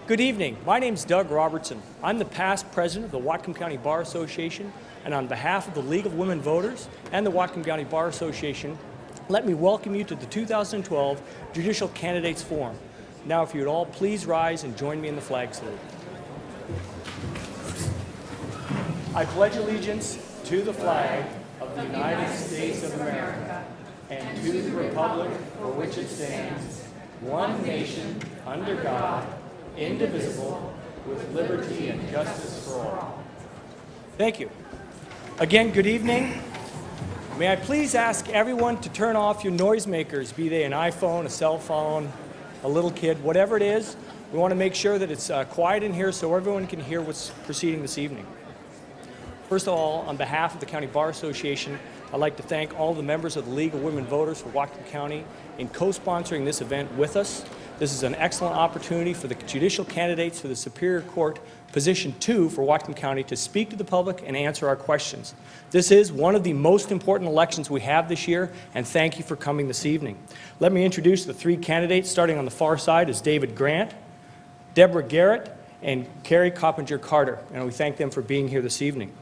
Good evening. My name is Doug Robertson. I'm the past president of the Whatcom County Bar Association, and on behalf of the League of Women Voters and the Whatcom County Bar Association, let me welcome you to the 2012 Judicial Candidates Forum. Now, if you would all please rise and join me in the flag salute. I pledge allegiance to the flag of the United States of America and to the republic for which it stands, one nation, under God, indivisible, with liberty and justice for all. Thank you. Again, good evening. May I please ask everyone to turn off your noisemakers, be they an iPhone, a cell phone, a little kid, whatever it is. We want to make sure that it's quiet in here so everyone can hear what's proceeding this evening. First of all, on behalf of the County Bar Association, I'd like to thank all the members of the League of Women Voters for Whatcom County in co-sponsoring this event with us. This is an excellent opportunity for the judicial candidates for the Superior Court Position 2 for Whatcom County to speak to the public and answer our questions. This is one of the most important elections we have this year, and thank you for coming this evening. Let me introduce the three candidates. Starting on the far side is David Grant, Deborah Garrett, and Carrie Coppinger-Carter, and we thank them for being here this evening.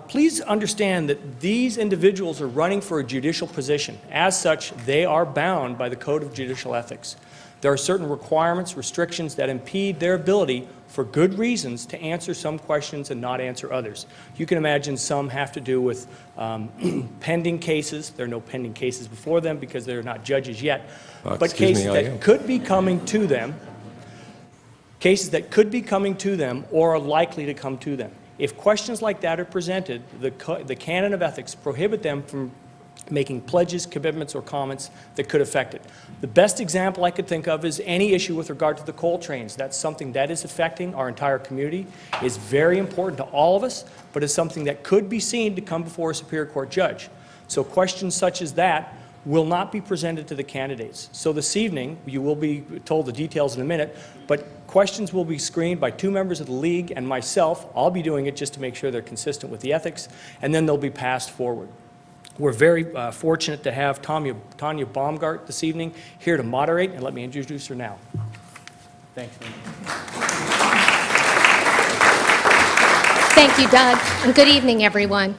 Please understand that these individuals are running for a judicial position. As such, they are bound by the Code of Judicial Ethics. There are certain requirements, restrictions that impede their ability, for good reasons, to answer some questions and not answer others. You can imagine some have to do with pending cases. There are no pending cases before them because they're not judges yet, but cases that could be coming to them, or are likely to come to them. If questions like that are presented, the canon of ethics prohibit them from making pledges, commitments, or comments that could affect it. The best example I could think of is any issue with regard to the coal trains. That's something that is affecting our entire community. It's very important to all of us, but it's something that could be seen to come before a Superior Court judge. So questions such as that will not be presented to the candidates. So this evening, you will be told the details in a minute, but questions will be screened by two members of the League and myself. I'll be doing it just to make sure they're consistent with the ethics, and then they'll be passed forward. We're very fortunate to have Tanya Baumgart this evening here to moderate, and let me introduce her now. Thanks. Thank you, Doug, and good evening, everyone.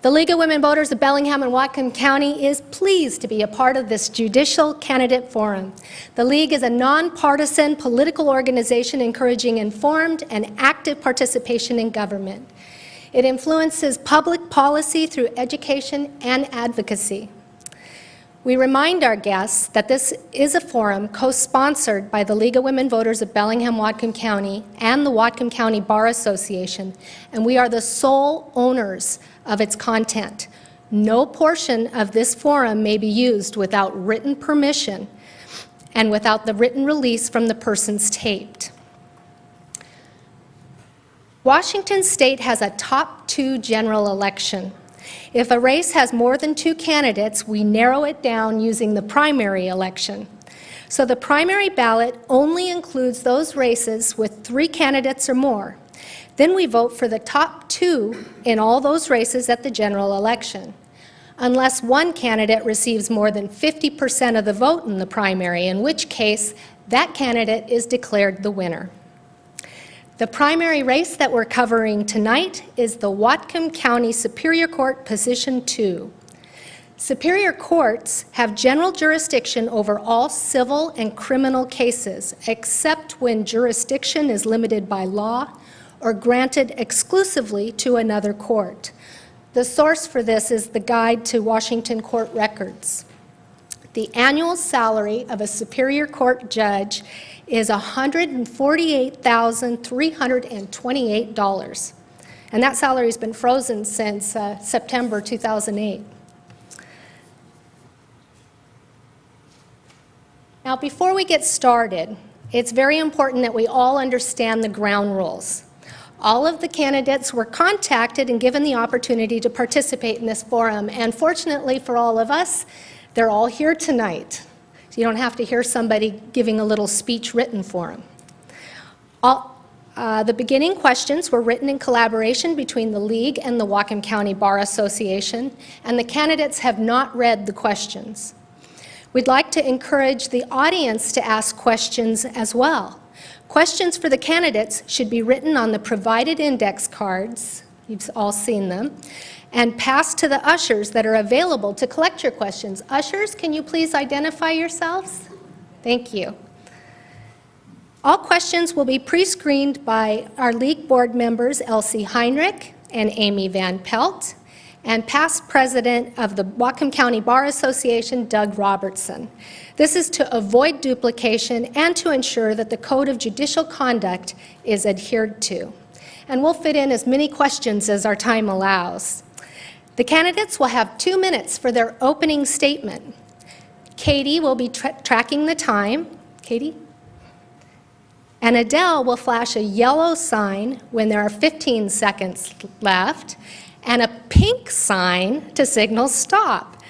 The League of Women Voters of Bellingham and Whatcom County is pleased to be a part of this Judicial Candidate Forum. The League is a nonpartisan political organization encouraging informed and active participation in government. It influences public policy through education and advocacy. We remind our guests that this is a forum co-sponsored by the League of Women Voters of Bellingham, Whatcom County and the Whatcom County Bar Association, and we are the sole owners of its content. No portion of this forum may be used without written permission and without the written release from the persons taped. Washington State has a top 2 general election. If a race has more than 2 candidates, we narrow it down using the primary election. So the primary ballot only includes those races with 3 candidates or more. Then we vote for the top 2 in all those races at the general election. Unless one candidate receives more than 50% of the vote in the primary, in which case that candidate is declared the winner. The primary race that we're covering tonight is the Whatcom County Superior Court Position 2. Superior courts have general jurisdiction over all civil and criminal cases, except when jurisdiction is limited by law or granted exclusively to another court. The source for this is the Guide to Washington Court Records. The annual salary of a Superior Court judge is $148,328, and that salary has been frozen since September 2008. Now, before we get started, it's very important that we all understand the ground rules. All of the candidates were contacted and given the opportunity to participate in this forum, and fortunately for all of us, they're all here tonight. So you don't have to hear somebody giving a little speech written for them. The beginning questions were written in collaboration between the League and the Whatcom County Bar Association, and the candidates have not read the questions. We'd like to encourage the audience to ask questions as well. Questions for the candidates should be written on the provided index cards, you've all seen them, and passed to the ushers that are available to collect your questions. Ushers, can you please identify yourselves? Thank you. All questions will be pre-screened by our league board members, Elsie Heinrich and Amy Van Pelt, and past president of the Whatcom County Bar Association, Doug Robertson. This is to avoid duplication and to ensure that the Code of Judicial Conduct is adhered to. And we'll fit in as many questions as our time allows. The candidates will have 2 minutes for their opening statement. Katie will be tracking the time. Katie? And Adele will flash a yellow sign when there are 15 seconds left, and a pink sign to signal stop.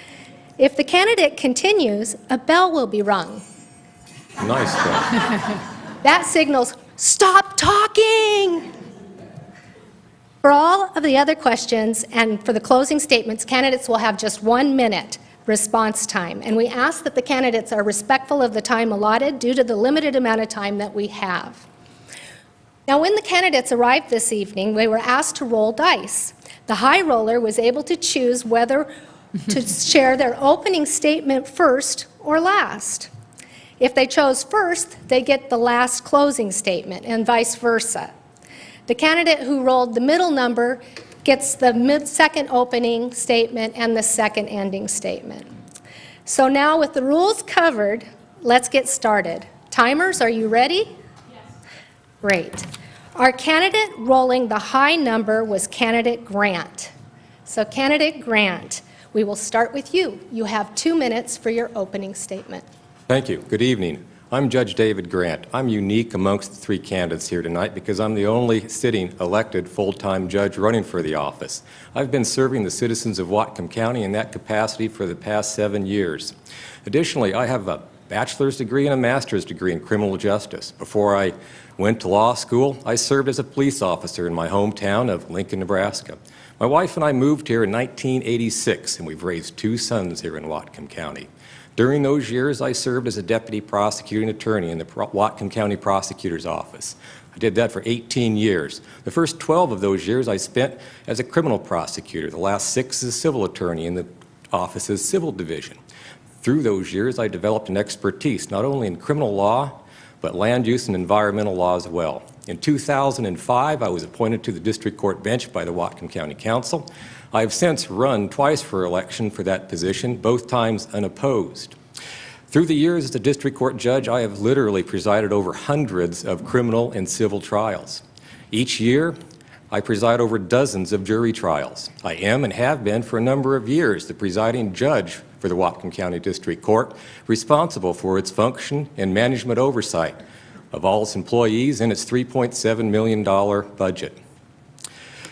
If the candidate continues, a bell will be rung. Nice bell. That signals, stop talking! For all of the other questions and for the closing statements, candidates will have just 1 minute response time. And we ask that the candidates are respectful of the time allotted due to the limited amount of time that we have. Now, when the candidates arrived this evening, they were asked to roll dice. The high roller was able to choose whether to share their opening statement first or last. If they chose first, they get the last closing statement, and vice versa. The candidate who rolled the middle number gets the second opening statement and the second ending statement. So now, with the rules covered, let's get started. Timers, are you ready? Yes. Great. Our candidate rolling the high number was candidate Grant. So candidate Grant, we will start with you. You have 2 minutes for your opening statement. Thank you. Good evening. I'm Judge David Grant. I'm unique amongst the 3 candidates here tonight because I'm the only sitting elected full-time judge running for the office. I've been serving the citizens of Whatcom County in that capacity for the past 7 years. Additionally, I have a bachelor's degree and a master's degree in criminal justice. Before I went to law school, I served as a police officer in my hometown of Lincoln, Nebraska. My wife and I moved here in 1986, and we've raised 2 sons here in Whatcom County. During those years, I served as a deputy prosecuting attorney in the Whatcom County Prosecutor's Office. I did that for 18 years. The first 12 of those years I spent as a criminal prosecutor, the last 6 as a civil attorney in the office's civil division. Through those years, I developed an expertise not only in criminal law, but land use and environmental law as well. In 2005, I was appointed to the district court bench by the Whatcom County Council. I have since run twice for election for that position, both times unopposed. Through the years as a district court judge, I have literally presided over hundreds of criminal and civil trials. Each year, I preside over dozens of jury trials. I am and have been for a number of years the presiding judge for the Whatcom County District Court, responsible for its function and management oversight of all its employees and its $3.7 million budget.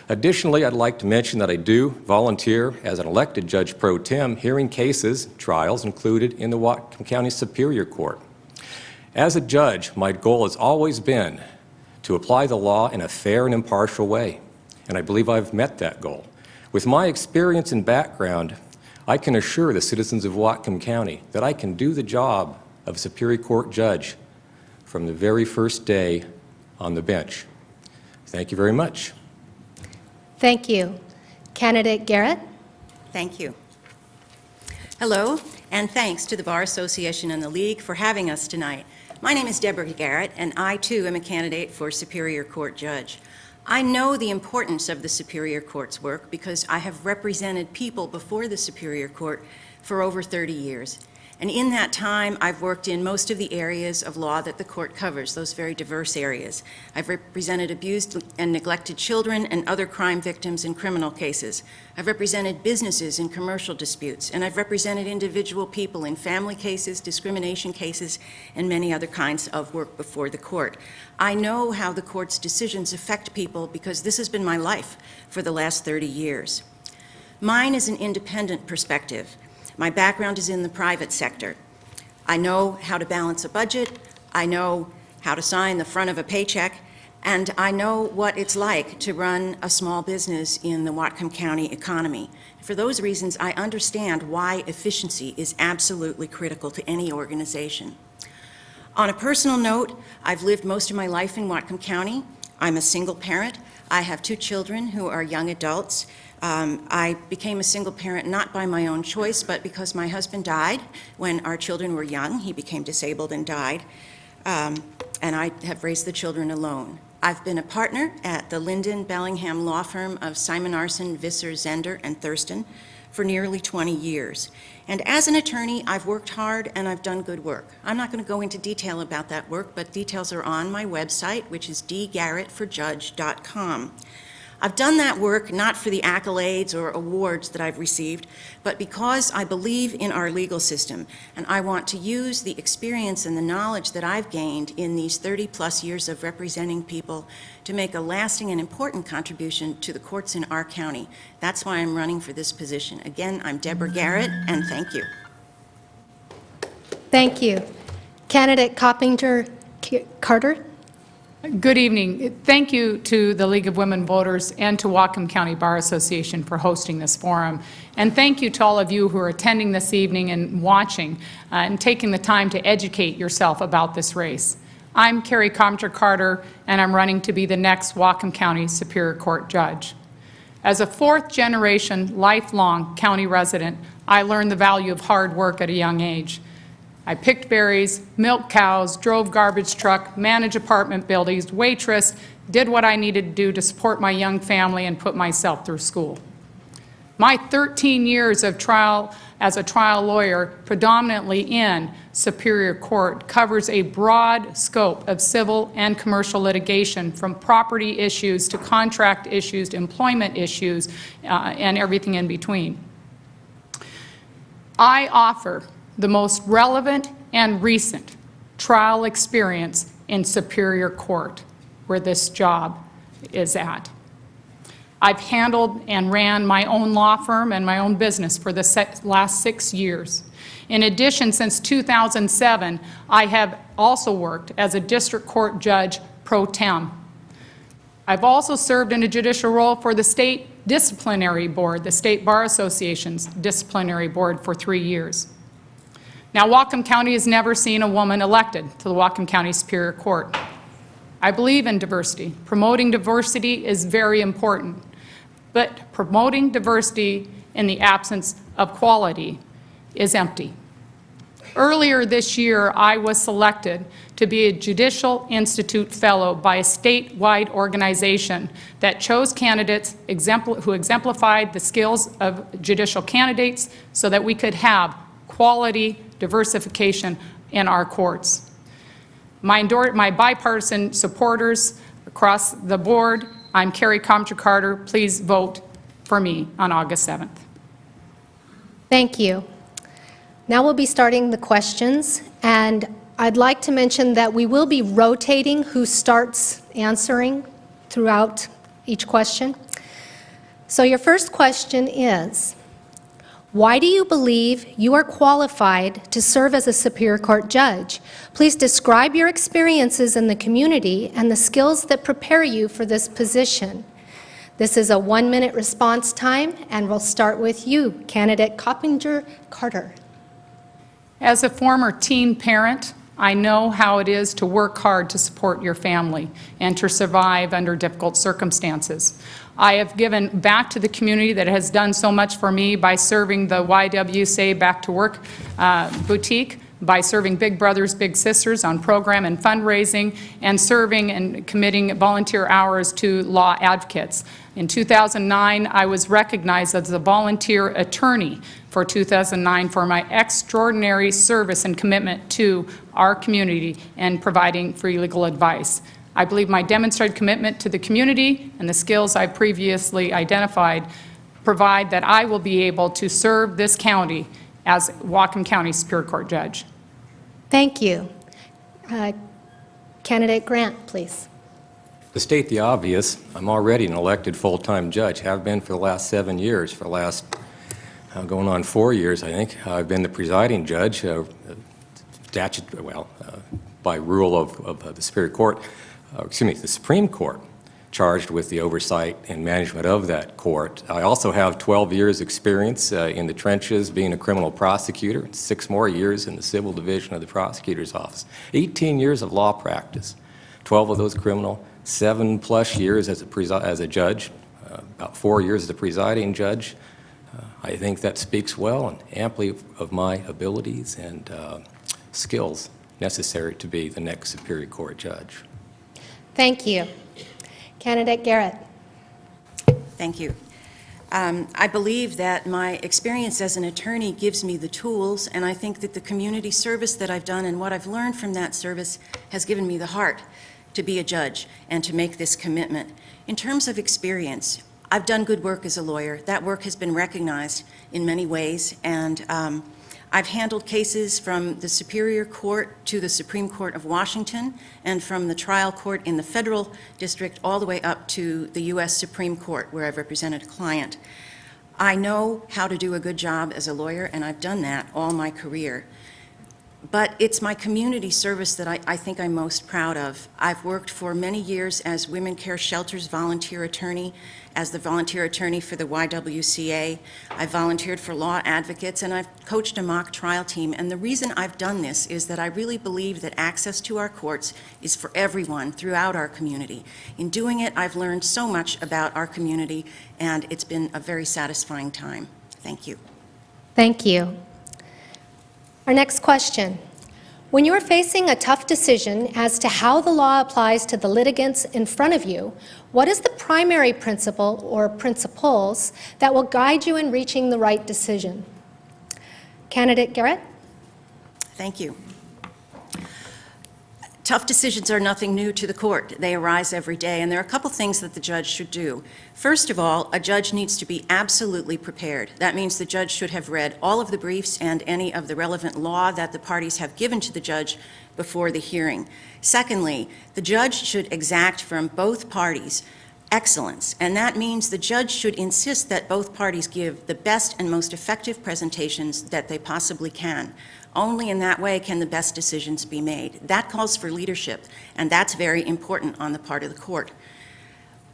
Additionally, I'd like to mention that I do volunteer as an elected judge pro tem, hearing cases, trials included in the Whatcom County Superior Court. As a judge, my goal has always been to apply the law in a fair and impartial way, and I believe I've met that goal. With my experience and background, I can assure the citizens of Whatcom County that I can do the job of a Superior Court judge from the very first day on the bench. Thank you very much. Thank you. Candidate Garrett? Thank you. Hello, and thanks to the Bar Association and the League for having us tonight. My name is Deborah Garrett, and I too am a candidate for Superior Court Judge. I know the importance of the Superior Court's work because I have represented people before the Superior Court for over 30 years. And in that time, I've worked in most of the areas of law that the court covers, those very diverse areas. I've represented abused and neglected children and other crime victims in criminal cases. I've represented businesses in commercial disputes, and I've represented individual people in family cases, discrimination cases, and many other kinds of work before the court. I know how the court's decisions affect people because this has been my life for the last 30 years. Mine is an independent perspective. My background is in the private sector. I know how to balance a budget. I know how to sign the front of a paycheck. and I know what it's like to run a small business in the Whatcom County economy. For those reasons, I understand why efficiency is absolutely critical to any organization. On a personal note, I've lived most of my life in Whatcom County. I'm a single parent. I have 2 children who are young adults. I became a single parent not by my own choice, but because my husband died when our children were young. He became disabled and died, and I have raised the children alone. I've been a partner at the Linden Bellingham law firm of Simon Arson, Visser, Zender, and Thurston for nearly 20 years. And as an attorney, I've worked hard and I've done good work. I'm not going to go into detail about that work, but details are on my website, which is dgarrettforjudge.com. I've done that work not for the accolades or awards that I've received, but because I believe in our legal system, and I want to use the experience and the knowledge that I've gained in these 30-plus years of representing people to make a lasting and important contribution to the courts in our county. That's why I'm running for this position. Again, I'm Deborah Garrett, and thank you. Thank you. Candidate Coppinger-Carter? Good evening. Thank you to the League of Women Voters and to Whatcom County Bar Association for hosting this forum. And thank you to all of you who are attending this evening and watching and taking the time to educate yourself about this race. I'm Carrie Coppinger-Carter, and I'm running to be the next Whatcom County Superior Court judge. As a 4th-generation, lifelong county resident, I learned the value of hard work at a young age. I picked berries, milked cows, drove garbage truck, managed apartment buildings, waitressed, did what I needed to do to support my young family and put myself through school. My 13 years of trial as a trial lawyer, predominantly in Superior Court, covers a broad scope of civil and commercial litigation, from property issues to contract issues to employment issues and everything in between. I offer the most relevant and recent trial experience in Superior Court, where this job is at. I've handled and ran my own law firm and my own business for the last 6 years. In addition, since 2007, I have also worked as a district court judge pro tem. I've also served in a judicial role for the State Disciplinary Board, the State Bar Association's Disciplinary Board, for 3 years. Now, Whatcom County has never seen a woman elected to the Whatcom County Superior Court. I believe in diversity. Promoting diversity is very important, but promoting diversity in the absence of quality is empty. Earlier this year, I was selected to be a Judicial Institute Fellow by a statewide organization that chose candidates who exemplified the skills of judicial candidates so that we could have quality diversification in our courts. My bipartisan supporters across the board, I'm Carrie Coppinger-Carter. Please vote for me on August 7th. Thank you. Now we'll be starting the questions, and I'd like to mention that we will be rotating who starts answering throughout each question. So your first question is, why do you believe you are qualified to serve as a Superior Court judge? Please describe your experiences in the community and the skills that prepare you for this position. This is a 1-minute response time, and we'll start with you, Candidate Coppinger-Carter. As a former teen parent, I know how it is to work hard to support your family and to survive under difficult circumstances. I have given back to the community that has done so much for me by serving the YWCA Back to Work boutique, by serving Big Brothers Big Sisters on program and fundraising, and serving and committing volunteer hours to law advocates. In 2009, I was recognized as a volunteer attorney for 2009 for my extraordinary service and commitment to our community and providing free legal advice. I believe my demonstrated commitment to the community and the skills I previously identified provide that I will be able to serve this county as Whatcom County Superior Court judge. Thank you. Candidate Grant, please. To state the obvious, I'm already an elected full-time judge, have been for the last 7 years. For the last going on 4 years, I think. I've been the presiding judge, by rule of the Superior Court. the Supreme Court, charged with the oversight and management of that court. I also have 12 years experience in the trenches being a criminal prosecutor, 6 more years in the civil division of the prosecutor's office, 18 years of law practice, 12 of those criminal, 7+ years as a judge, about 4 years as a presiding judge. I think that speaks well and amply of my abilities and skills necessary to be the next Superior Court judge. Thank you. Candidate Garrett. Thank you. I believe that my experience as an attorney gives me the tools, and I think that the community service that I've done and what I've learned from that service has given me the heart to be a judge and to make this commitment. In terms of experience, I've done good work as a lawyer. That work has been recognized in many ways, and I've handled cases from the Superior Court to the Supreme Court of Washington and from the trial court in the federal district all the way up to the U.S. Supreme Court, where I've represented a client. I know how to do a good job as a lawyer, and I've done that all my career. But it's my community service that I think I'm most proud of. I've worked for many years as Women Care Shelters volunteer attorney, as the volunteer attorney for the YWCA. I've volunteered for law advocates, and I've coached a mock trial team. And the reason I've done this is that I really believe that access to our courts is for everyone throughout our community. In doing it, I've learned so much about our community, and it's been a very satisfying time. Thank you. Thank you. Our next question. When you are facing a tough decision as to how the law applies to the litigants in front of you, what is the primary principle or principles that will guide you in reaching the right decision? Candidate Garrett? Thank you. Tough decisions are nothing new to the court. They arise every day, and there are a couple things that the judge should do. First of all, a judge needs to be absolutely prepared. That means the judge should have read all of the briefs and any of the relevant law that the parties have given to the judge before the hearing. Secondly, the judge should exact from both parties excellence, and that means the judge should insist that both parties give the best and most effective presentations that they possibly can. Only in that way can the best decisions be made. That calls for leadership, and that's very important on the part of the court.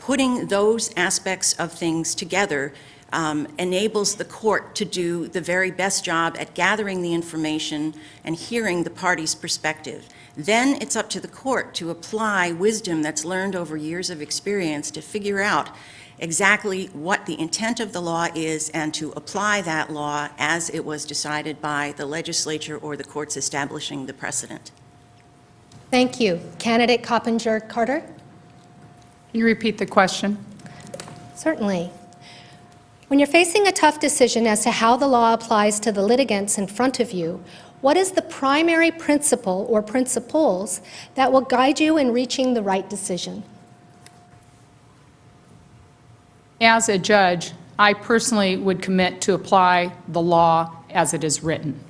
Putting those aspects of things together enables the court to do the very best job at gathering the information and hearing the parties' perspective. Then it's up to the court to apply wisdom that's learned over years of experience to figure out exactly what the intent of the law is and to apply that law as it was decided by the legislature or the courts establishing the precedent. Thank you. Candidate Coppinger-Carter? Can you repeat the question? Certainly. When you're facing a tough decision as to how the law applies to the litigants in front of you, what is the primary principle or principles that will guide you in reaching the right decision? As a judge, I personally would commit to apply the law as it is written.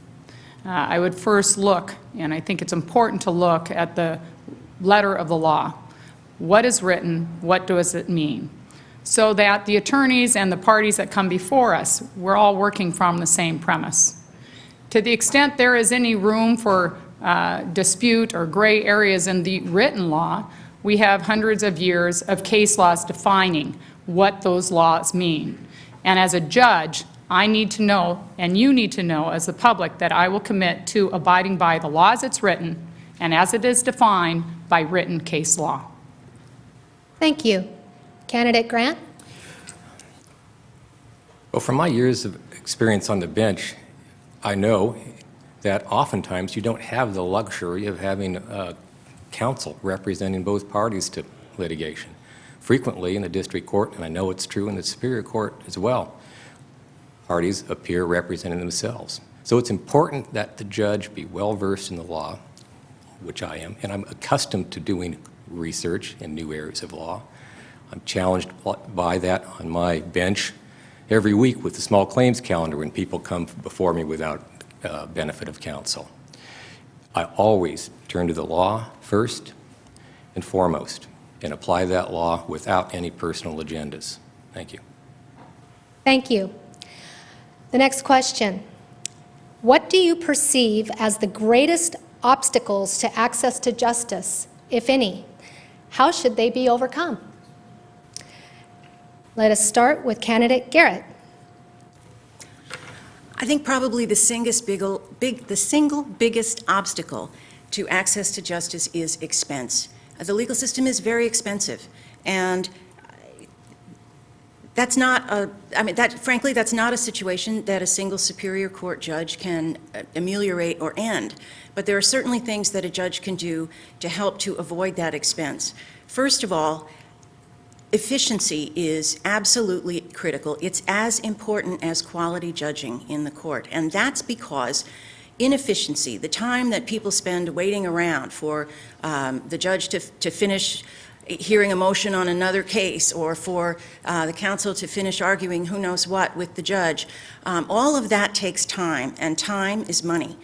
I would first look, and I think it's important to look at the letter of the law. What is written? What does it mean? So that the attorneys and the parties that come before us, we're all working from the same premise. To the extent there is any room for dispute or gray areas in the written law, we have hundreds of years of case laws defining what those laws mean. And as a judge, I need to know, and you need to know as the public, that I will commit to abiding by the law as it's written and as it is defined by written case law. Thank you. Candidate Grant? Well, from my years of experience on the bench, I know that oftentimes you don't have the luxury of having counsel representing both parties to litigation. Frequently in the district court, and I know it's true in the Superior Court as well, parties appear representing themselves. So it's important that the judge be well-versed in the law, which I am, and I'm accustomed to doing research in new areas of law. I'm challenged by that on my bench every week with the small claims calendar when people come before me without benefit of counsel. I always turn to the law first and foremost and apply that law without any personal agendas. Thank you. Thank you. The next question. What do you perceive as the greatest obstacles to access to justice, if any? How should they be overcome? Let us start with candidate Garrett. I think probably the single biggest obstacle to access to justice is expense. The legal system is very expensive, and that's not frankly, that's not a situation that a single Superior Court judge can ameliorate or end. But there are certainly things that a judge can do to help to avoid that expense. First of all, efficiency is absolutely critical. It's as important as quality judging in the court, and that's because inefficiency, the time that people spend waiting around for the judge to finish hearing a motion on another case, or for the counsel to finish arguing who knows what with the judge, all of that takes time, and time is money.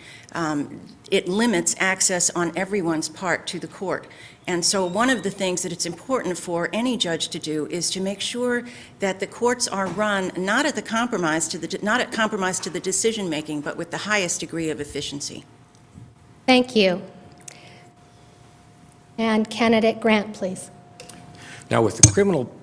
It limits access on everyone's part to the court. And so one of the things that it's important for any judge to do is to make sure that the courts are run not at compromise to the decision making, but with the highest degree of efficiency. Thank you. And candidate Grant, please. Now, with the criminal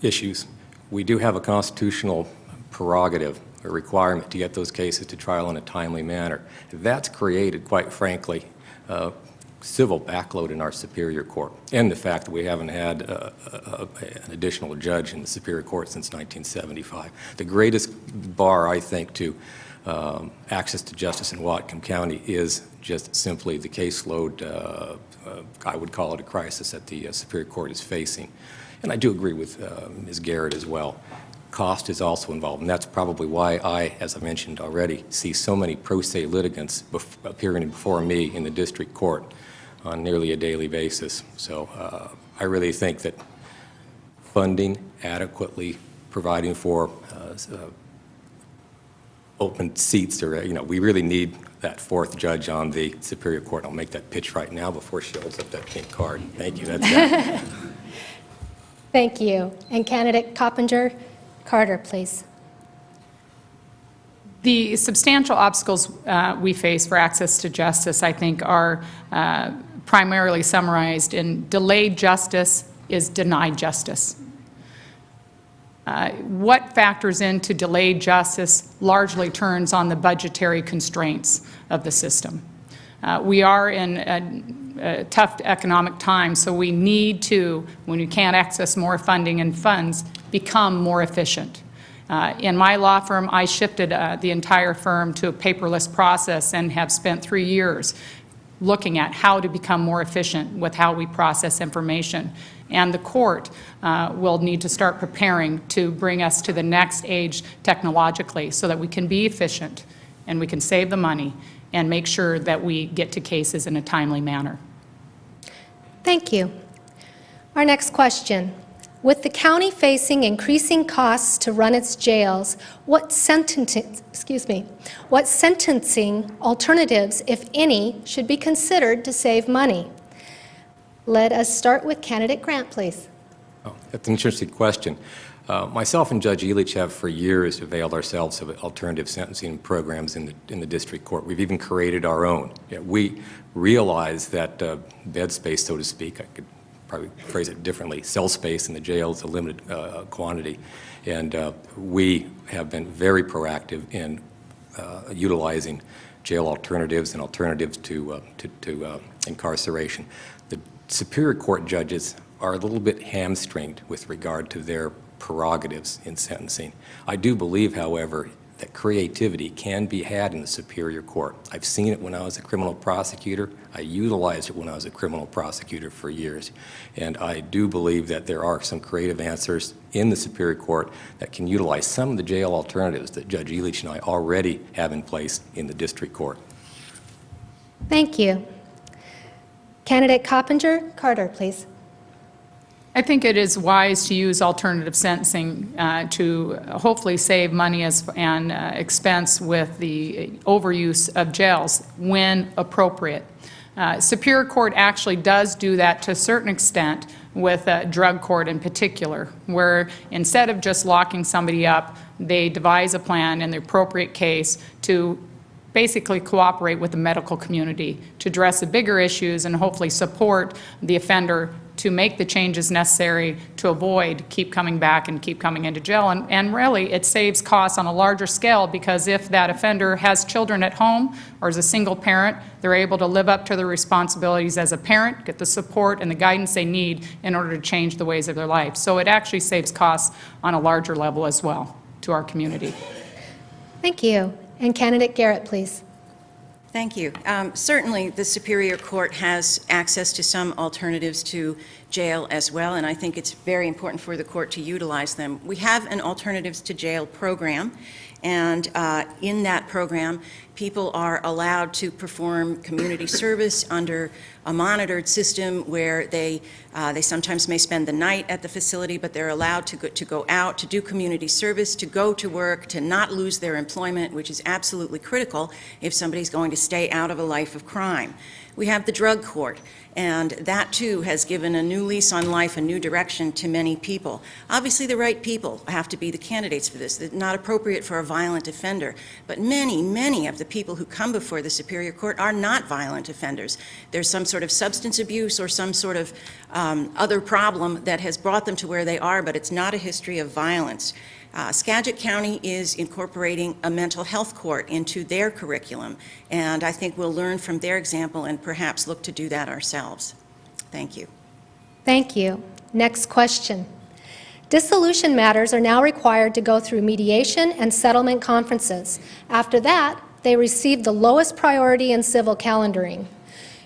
issues, we do have a constitutional prerogative, a requirement to get those cases to trial in a timely manner. That's created, quite frankly, civil backload in our Superior Court, and the fact that we haven't had an additional judge in the Superior Court since 1975. The greatest bar, I think, to access to justice in Whatcom County is just simply the caseload. I would call it a crisis that the Superior Court is facing. And I do agree with Ms. Garrett as well. Cost is also involved, and that's probably why I, as I mentioned already, see so many pro se litigants appearing before me in the district court on nearly a daily basis. So I really think that funding adequately, providing for open seats, or we really need that fourth judge on the Superior Court. I'll make that pitch right now before she holds up that pink card. Thank you. That's that. Thank you. And candidate Carter, please. The substantial obstacles we face for access to justice, I think, are primarily summarized in delayed justice is denied justice. What factors into delayed justice largely turns on the budgetary constraints of the system. We are in a tough economic time, so we need to, when you can't access more funding and funds, become more efficient. In my law firm, I shifted the entire firm to a paperless process and have spent 3 years looking at how to become more efficient with how we process information. And the court will need to start preparing to bring us to the next age technologically so that we can be efficient and we can save the money and make sure that we get to cases in a timely manner. Thank you. Our next question. With the county facing increasing costs to run its jails, what sentencing alternatives, if any, should be considered to save money? Let us start with candidate Grant, please. Oh, that's an interesting question. Myself and Judge Elich have for years availed ourselves of alternative sentencing programs in the district court. We've even created our own. We realize that bed space, so to speak, I could probably phrase it differently, cell space in the jail is a limited quantity. And we have been very proactive in utilizing jail alternatives and alternatives to incarceration. The Superior Court judges are a little bit hamstringed with regard to their prerogatives in sentencing. I do believe, however, that creativity can be had in the Superior Court. I've seen it when I was a criminal prosecutor. I utilized it when I was a criminal prosecutor for years. And I do believe that there are some creative answers in the Superior Court that can utilize some of the jail alternatives that Judge Elich and I already have in place in the district court. Thank you. Candidate Carter, please. I think it is wise to use alternative sentencing to hopefully save money and expense with the overuse of jails when appropriate. Superior Court actually does do that to a certain extent with drug court in particular, where instead of just locking somebody up, they devise a plan in the appropriate case to basically cooperate with the medical community to address the bigger issues and hopefully support the offender to make the changes necessary to avoid keep coming back and keep coming into jail. And really, it saves costs on a larger scale, because if that offender has children at home or is a single parent, they're able to live up to their responsibilities as a parent, get the support and the guidance they need in order to change the ways of their life. So it actually saves costs on a larger level as well to our community. Thank you. And candidate Garrett, please. Thank you. Certainly, the Superior Court has access to some alternatives to jail as well, and I think it's very important for the court to utilize them. We have an Alternatives to Jail program, and in that program, people are allowed to perform community service under a monitored system where they sometimes may spend the night at the facility, but they're allowed to go out, to do community service, to go to work, to not lose their employment, which is absolutely critical if somebody's going to stay out of a life of crime. We have the drug court, and that too has given a new lease on life, a new direction to many people. Obviously, the right people have to be the candidates for this. It's not appropriate for a violent offender, but many of the people who come before the Superior Court are not violent offenders. There's some sort of substance abuse or some sort of other problem that has brought them to where they are, but it's not a history of violence. Skagit County is incorporating a mental health court into their curriculum, and I think we'll learn from their example and perhaps look to do that ourselves. Thank you. Thank you. Next question. Dissolution matters are now required to go through mediation and settlement conferences. After that, they receive the lowest priority in civil calendaring.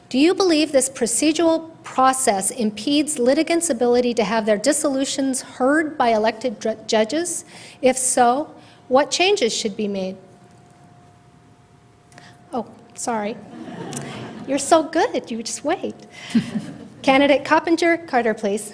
Do you believe this procedural process impedes litigants' ability to have their dissolutions heard by elected judges? If so, what changes should be made? Oh, sorry. You're so good, you just wait. Candidate Carter, please.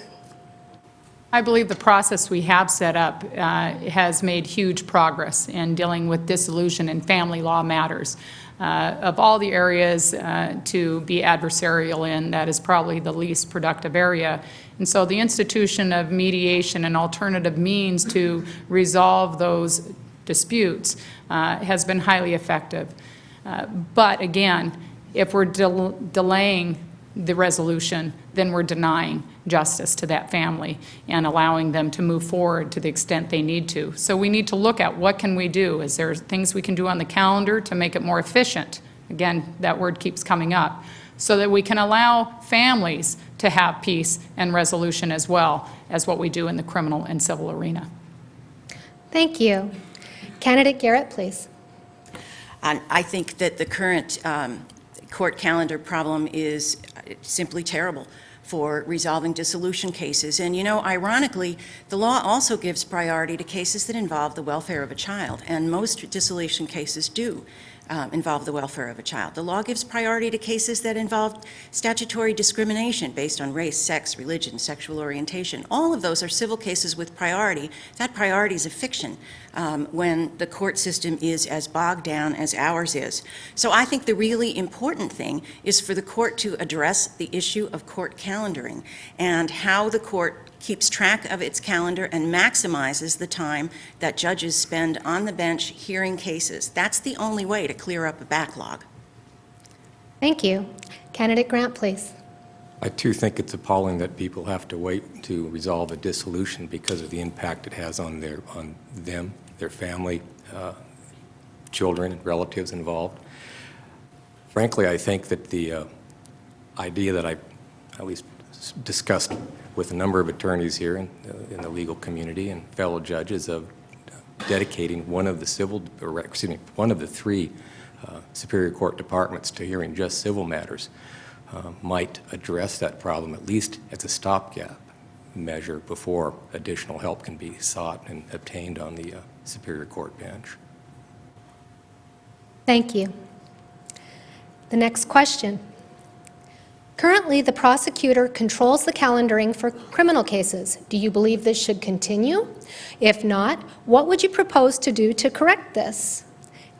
I believe the process we have set up has made huge progress in dealing with dissolution and family law matters. Of all the areas to be adversarial in, that is probably the least productive area. And so the institution of mediation and alternative means to resolve those disputes has been highly effective. But again, if we're delaying the resolution, then we're denying justice to that family and allowing them to move forward to the extent they need to. So we need to look at what can we do. Is there things we can do on the calendar to make it more efficient? Again, that word keeps coming up. So that we can allow families to have peace and resolution as well as what we do in the criminal and civil arena. Thank you. Candidate Garrett, please. I think that the current court calendar problem is simply terrible for resolving dissolution cases. And you know, ironically, the law also gives priority to cases that involve the welfare of a child, and most dissolution cases do involve the welfare of a child. The law gives priority to cases that involve statutory discrimination based on race, sex, religion, sexual orientation. All of those are civil cases with priority. That priority is a fiction when the court system is as bogged down as ours is. So I think the really important thing is for the court to address the issue of court calendaring and how the court keeps track of its calendar and maximizes the time that judges spend on the bench hearing cases. That's the only way to clear up a backlog. Thank you. Candidate Grant, please. I too think it's appalling that people have to wait to resolve a dissolution because of the impact it has on them, their family, children, and relatives involved. Frankly, I think that the idea that I at least discussed with a number of attorneys here in the legal community and fellow judges of dedicating one of the one of the three Superior Court departments to hearing just civil matters might address that problem, at least as a stopgap measure before additional help can be sought and obtained on the Superior Court bench. Thank you. The next question. Currently, the prosecutor controls the calendaring for criminal cases. Do you believe this should continue? If not, what would you propose to do to correct this?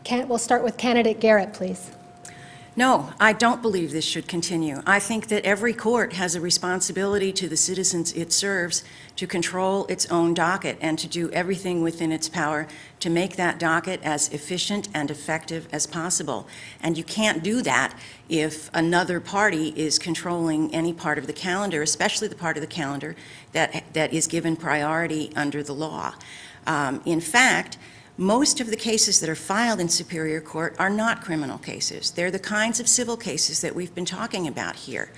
We'll start with candidate Garrett, please. No, I don't believe this should continue. I think that every court has a responsibility to the citizens it serves to control its own docket and to do everything within its power to make that docket as efficient and effective as possible. And you can't do that if another party is controlling any part of the calendar, especially the part of the calendar that is given priority under the law. In fact, most of the cases that are filed in Superior Court are not criminal cases. They're the kinds of civil cases that we've been talking about here.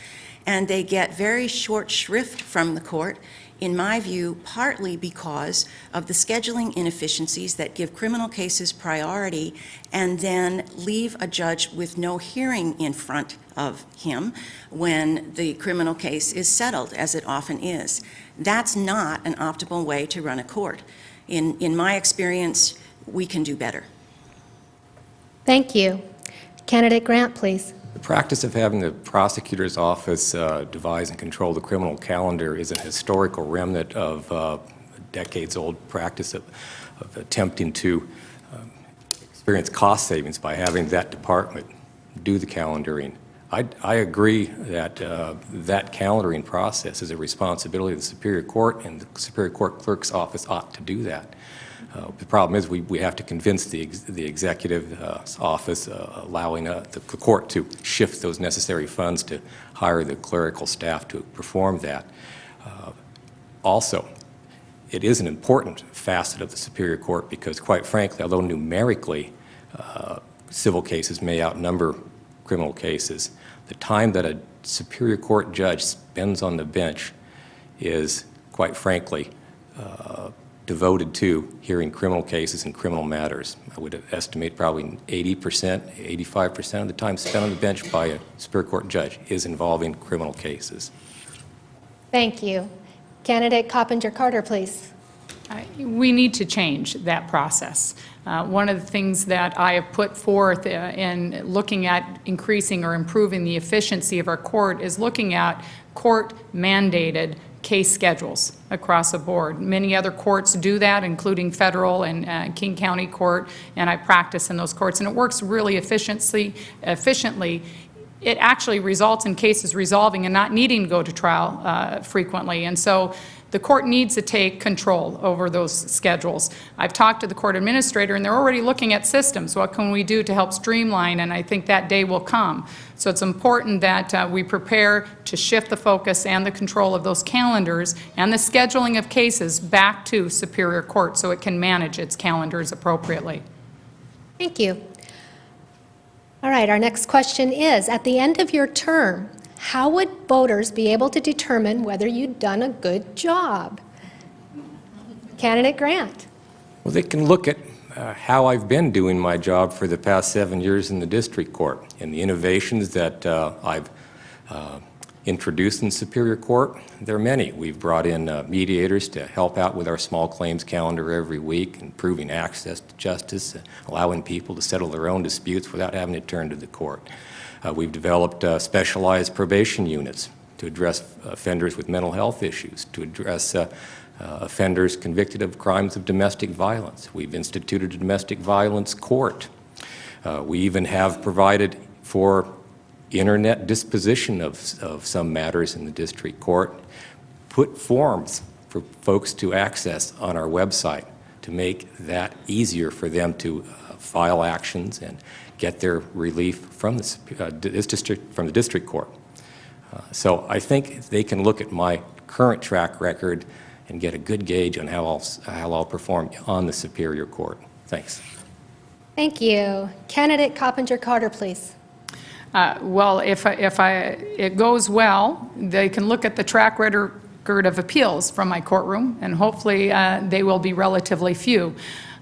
And they get very short shrift from the court, in my view, partly because of the scheduling inefficiencies that give criminal cases priority and then leave a judge with no hearing in front of him when the criminal case is settled, as it often is. That's not an optimal way to run a court. In my experience, we can do better. Thank you. Candidate Grant, please. The practice of having the prosecutor's office devise and control the criminal calendar is a historical remnant of a decades-old practice of attempting to experience cost savings by having that department do the calendaring. I agree that that calendaring process is a responsibility of the Superior Court, and the Superior Court Clerk's office ought to do that. The problem is we have to convince the executive office, allowing the court to shift those necessary funds to hire the clerical staff to perform that. Also, it is an important facet of the Superior Court because, quite frankly, although numerically civil cases may outnumber criminal cases, the time that a Superior Court judge spends on the bench is, quite frankly, devoted to hearing criminal cases and criminal matters. I would estimate probably 80%, 85% of the time spent on the bench by a Superior Court judge is involving criminal cases. Thank you. Candidate Coppinger-Carter, please. We need to change that process. One of the things that I have put forth in looking at increasing or improving the efficiency of our court is looking at court-mandated case schedules across the board. Many other courts do that, including federal and King County Court, and I practice in those courts, and it works really efficiently. It actually results in cases resolving and not needing to go to trial frequently. And so the court needs to take control over those schedules. I've talked to the court administrator, and they're already looking at systems. What can we do to help streamline? And I think that day will come. So it's important that we prepare to shift the focus and the control of those calendars and the scheduling of cases back to Superior Court so it can manage its calendars appropriately. Thank you. All right, our next question is, at the end of your term, how would voters be able to determine whether you'd done a good job? Candidate Grant. Well, they can look at how I've been doing my job for the past 7 years in the district court and the innovations that I've introduced in Superior Court. There are many. We've brought in mediators to help out with our small claims calendar every week, improving access to justice, allowing people to settle their own disputes without having to turn to the court. We've developed specialized probation units to address offenders with mental health issues, to address offenders convicted of crimes of domestic violence. We've instituted a domestic violence court. We even have provided for internet disposition of some matters in the district court, put forms for folks to access on our website to make that easier for them to file actions and get their relief from the district court. So I think they can look at my current track record and get a good gauge on how I'll perform on the Superior Court. Thanks. Thank you. Candidate Coppinger-Carter, please. Well, if it goes well, they can look at the track record of appeals from my courtroom, and hopefully they will be relatively few.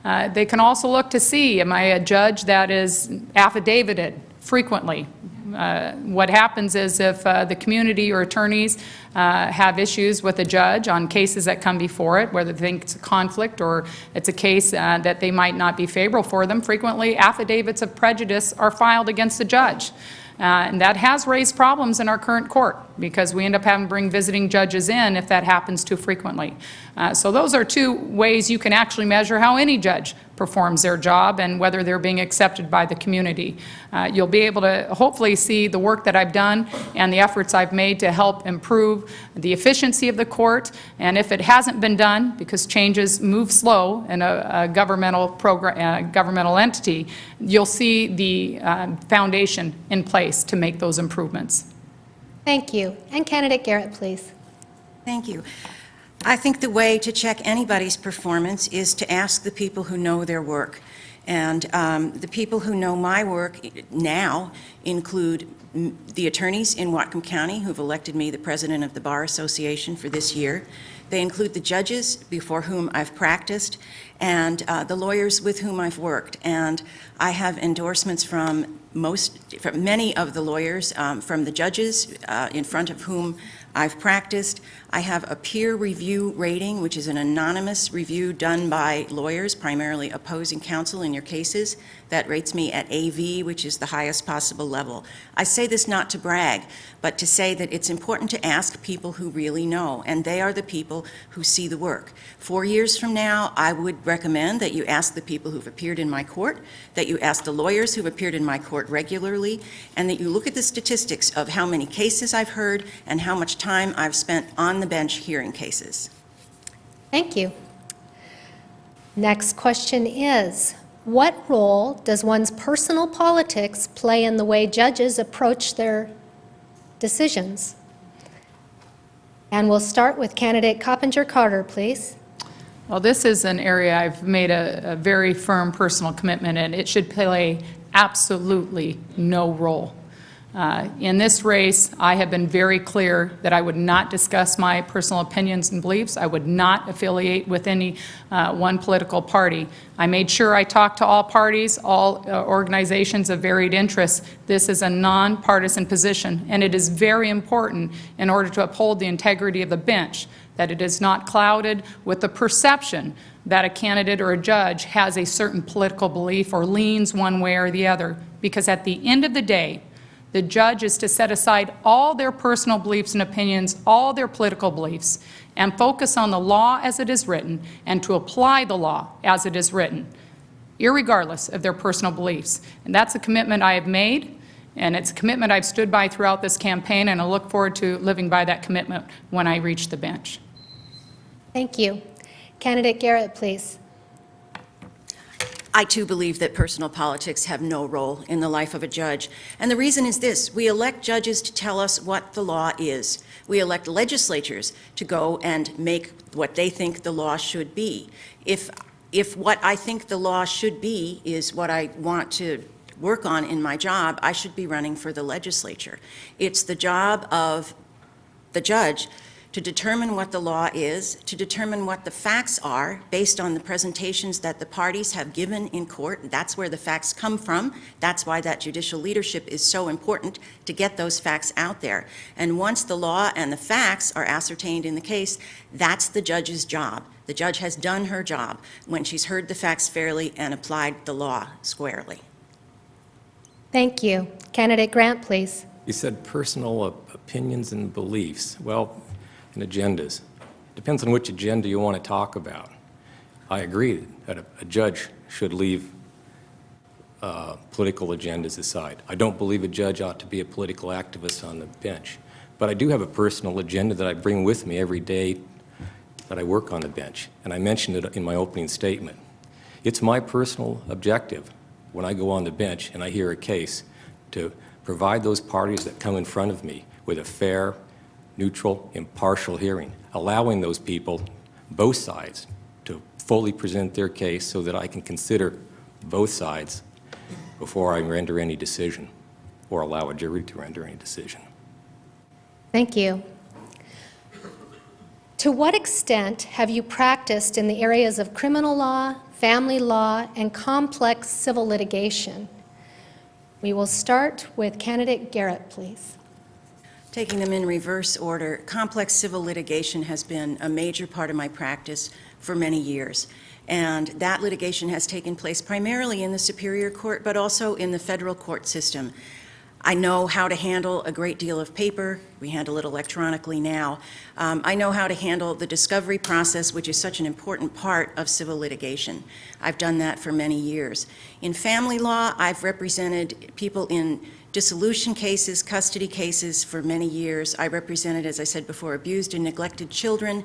They can also look to see, am I a judge that is affidavitted frequently? What happens is if the community or attorneys have issues with a judge on cases that come before it, whether they think it's a conflict or it's a case that they might not be favorable for them, frequently affidavits of prejudice are filed against the judge. And that has raised problems in our current court because we end up having to bring visiting judges in if that happens too frequently. So those are two ways you can actually measure how any judge performs their job and whether they're being accepted by the community. You'll be able to hopefully see the work that I've done and the efforts I've made to help improve the efficiency of the court. And if it hasn't been done, because changes move slow in a governmental program, governmental entity, you'll see the foundation in place to make those improvements. Thank you. And candidate Garrett, please. Thank you. I think the way to check anybody's performance is to ask the people who know their work. And the people who know my work now include the attorneys in Whatcom County who've elected me the president of the Bar Association for this year. They include the judges before whom I've practiced and the lawyers with whom I've worked. And I have endorsements from many of the lawyers, from the judges in front of whom I've practiced. I have a peer review rating, which is an anonymous review done by lawyers, primarily opposing counsel in your cases, that rates me at AV, which is the highest possible level. I say this not to brag, but to say that it's important to ask people who really know, and they are the people who see the work. 4 years from now, I would recommend that you ask the people who've appeared in my court, that you ask the lawyers who've appeared in my court regularly, and that you look at the statistics of how many cases I've heard and how much time I've spent on the bench hearing cases. Thank you. Next question is, what role does one's personal politics play in the way judges approach their decisions? And we'll start with candidate Coppinger-Carter, please. Well, this is an area I've made a very firm personal commitment in. It should play absolutely no role. In this race, I have been very clear that I would not discuss my personal opinions and beliefs. I would not affiliate with any one political party. I made sure I talked to all parties, all organizations of varied interests. This is a nonpartisan position, and it is very important in order to uphold the integrity of the bench, that it is not clouded with the perception that a candidate or a judge has a certain political belief or leans one way or the other, because at the end of the day, the judge is to set aside all their personal beliefs and opinions, all their political beliefs, and focus on the law as it is written and to apply the law as it is written, irregardless of their personal beliefs. And that's a commitment I have made, and it's a commitment I've stood by throughout this campaign, and I look forward to living by that commitment when I reach the bench. Thank you. Candidate Garrett, please. I too believe that personal politics have no role in the life of a judge. And the reason is this: we elect judges to tell us what the law is. We elect legislatures to go and make what they think the law should be. If what I think the law should be is what I want to work on in my job, I should be running for the legislature. It's the job of the judge to determine what the law is, to determine what the facts are based on the presentations that the parties have given in court. That's where the facts come from. That's why that judicial leadership is so important, to get those facts out there. And once the law and the facts are ascertained in the case, that's the judge's job. The judge has done her job when she's heard the facts fairly and applied the law squarely. Thank you. Candidate Grant, please. You said personal opinions and beliefs. Well, and agendas. It depends on which agenda you want to talk about. I agree that a judge should leave political agendas aside. I don't believe a judge ought to be a political activist on the bench. But I do have a personal agenda that I bring with me every day that I work on the bench, and I mentioned it in my opening statement. It's my personal objective when I go on the bench and I hear a case to provide those parties that come in front of me with a fair, neutral, impartial hearing, allowing those people, both sides, to fully present their case so that I can consider both sides before I render any decision or allow a jury to render any decision. Thank you. To what extent have you practiced in the areas of criminal law, family law, and complex civil litigation? We will start with candidate Garrett, please. Taking them in reverse order, complex civil litigation has been a major part of my practice for many years. And that litigation has taken place primarily in the Superior Court, but also in the federal court system. I know how to handle a great deal of paper. We handle it electronically now. I know how to handle the discovery process, which is such an important part of civil litigation. I've done that for many years. In family law, I've represented people in dissolution cases, custody cases for many years. I represented, as I said before, abused and neglected children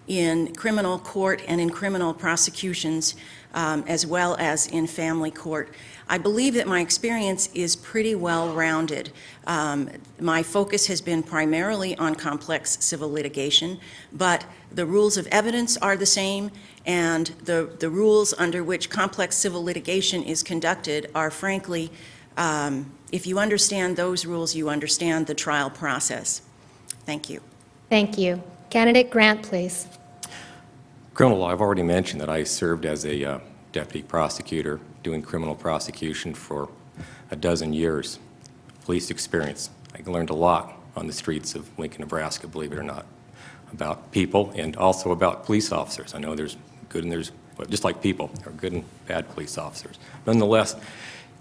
in criminal court and in criminal prosecutions, as well as in family court. I believe that my experience is pretty well-rounded. My focus has been primarily on complex civil litigation, but the rules of evidence are the same, and the rules under which complex civil litigation is conducted are, frankly, if you understand those rules, you understand the trial process. Thank you. Thank you. Candidate Grant, please. Criminal law, I've already mentioned that I served as a deputy prosecutor doing criminal prosecution for a dozen years. Police experience. I learned a lot on the streets of Lincoln, Nebraska, believe it or not, about people and also about police officers. I know there's good and there's, just like people, there are good and bad police officers. Nonetheless,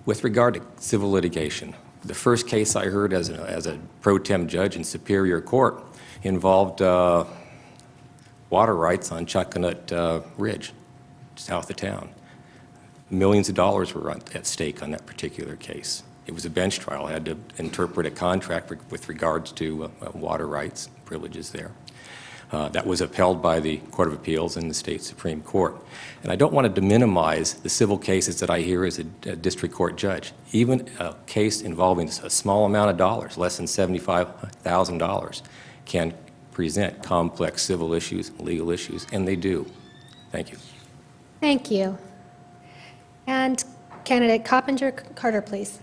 with regard to civil litigation, the first case I heard as a pro tem judge in Superior Court involved water rights on Chuckanut Ridge, south of town. Millions of dollars were at stake on that particular case. It was a bench trial. I had to interpret a contract with regards to water rights, privileges there. That was upheld by the Court of Appeals and the state Supreme Court. And I don't want to minimize the civil cases that I hear as a district court judge. Even a case involving a small amount of dollars, less than $75,000, can present complex civil issues, legal issues, and they do. Thank you. Thank you. And Candidate Coppinger-Carter, please.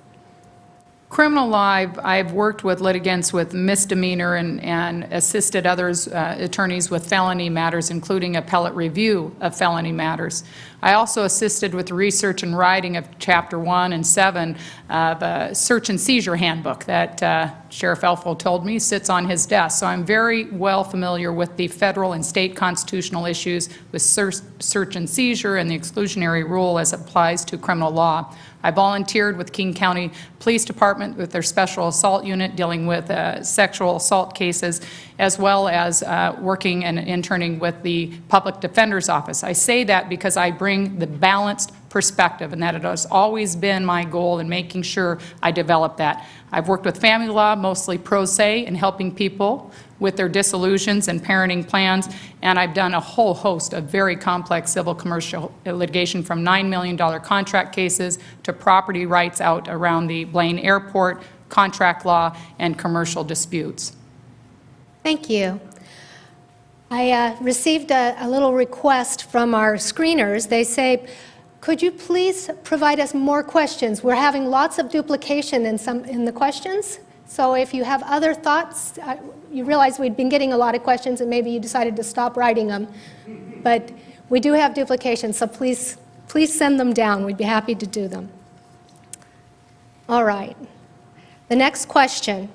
Criminal law, I've worked with litigants with misdemeanor and assisted others, attorneys with felony matters, including appellate review of felony matters. I also assisted with research and writing of Chapter 1 and 7 of a search and seizure handbook that Sheriff Elfo told me sits on his desk. So I'm very well familiar with the federal and state constitutional issues with search and seizure and the exclusionary rule as it applies to criminal law. I volunteered with King County Police Department with their special assault unit dealing with sexual assault cases, as well as working and interning with the Public Defender's Office. I say that because I bring the balanced perspective, and that it has always been my goal in making sure I develop that. I've worked with family law, mostly pro se, and helping people with their dissolutions and parenting plans, and I've done a whole host of very complex civil commercial litigation, from $9 million contract cases to property rights out around the Blaine Airport, contract law, and commercial disputes. Thank you. I received a little request from our screeners. They say, could you please provide us more questions? We're having lots of duplication in the questions. So if you have other thoughts, you realize we'd been getting a lot of questions and maybe you decided to stop writing them. But we do have duplication, so please send them down. We'd be happy to do them. All right. The next question.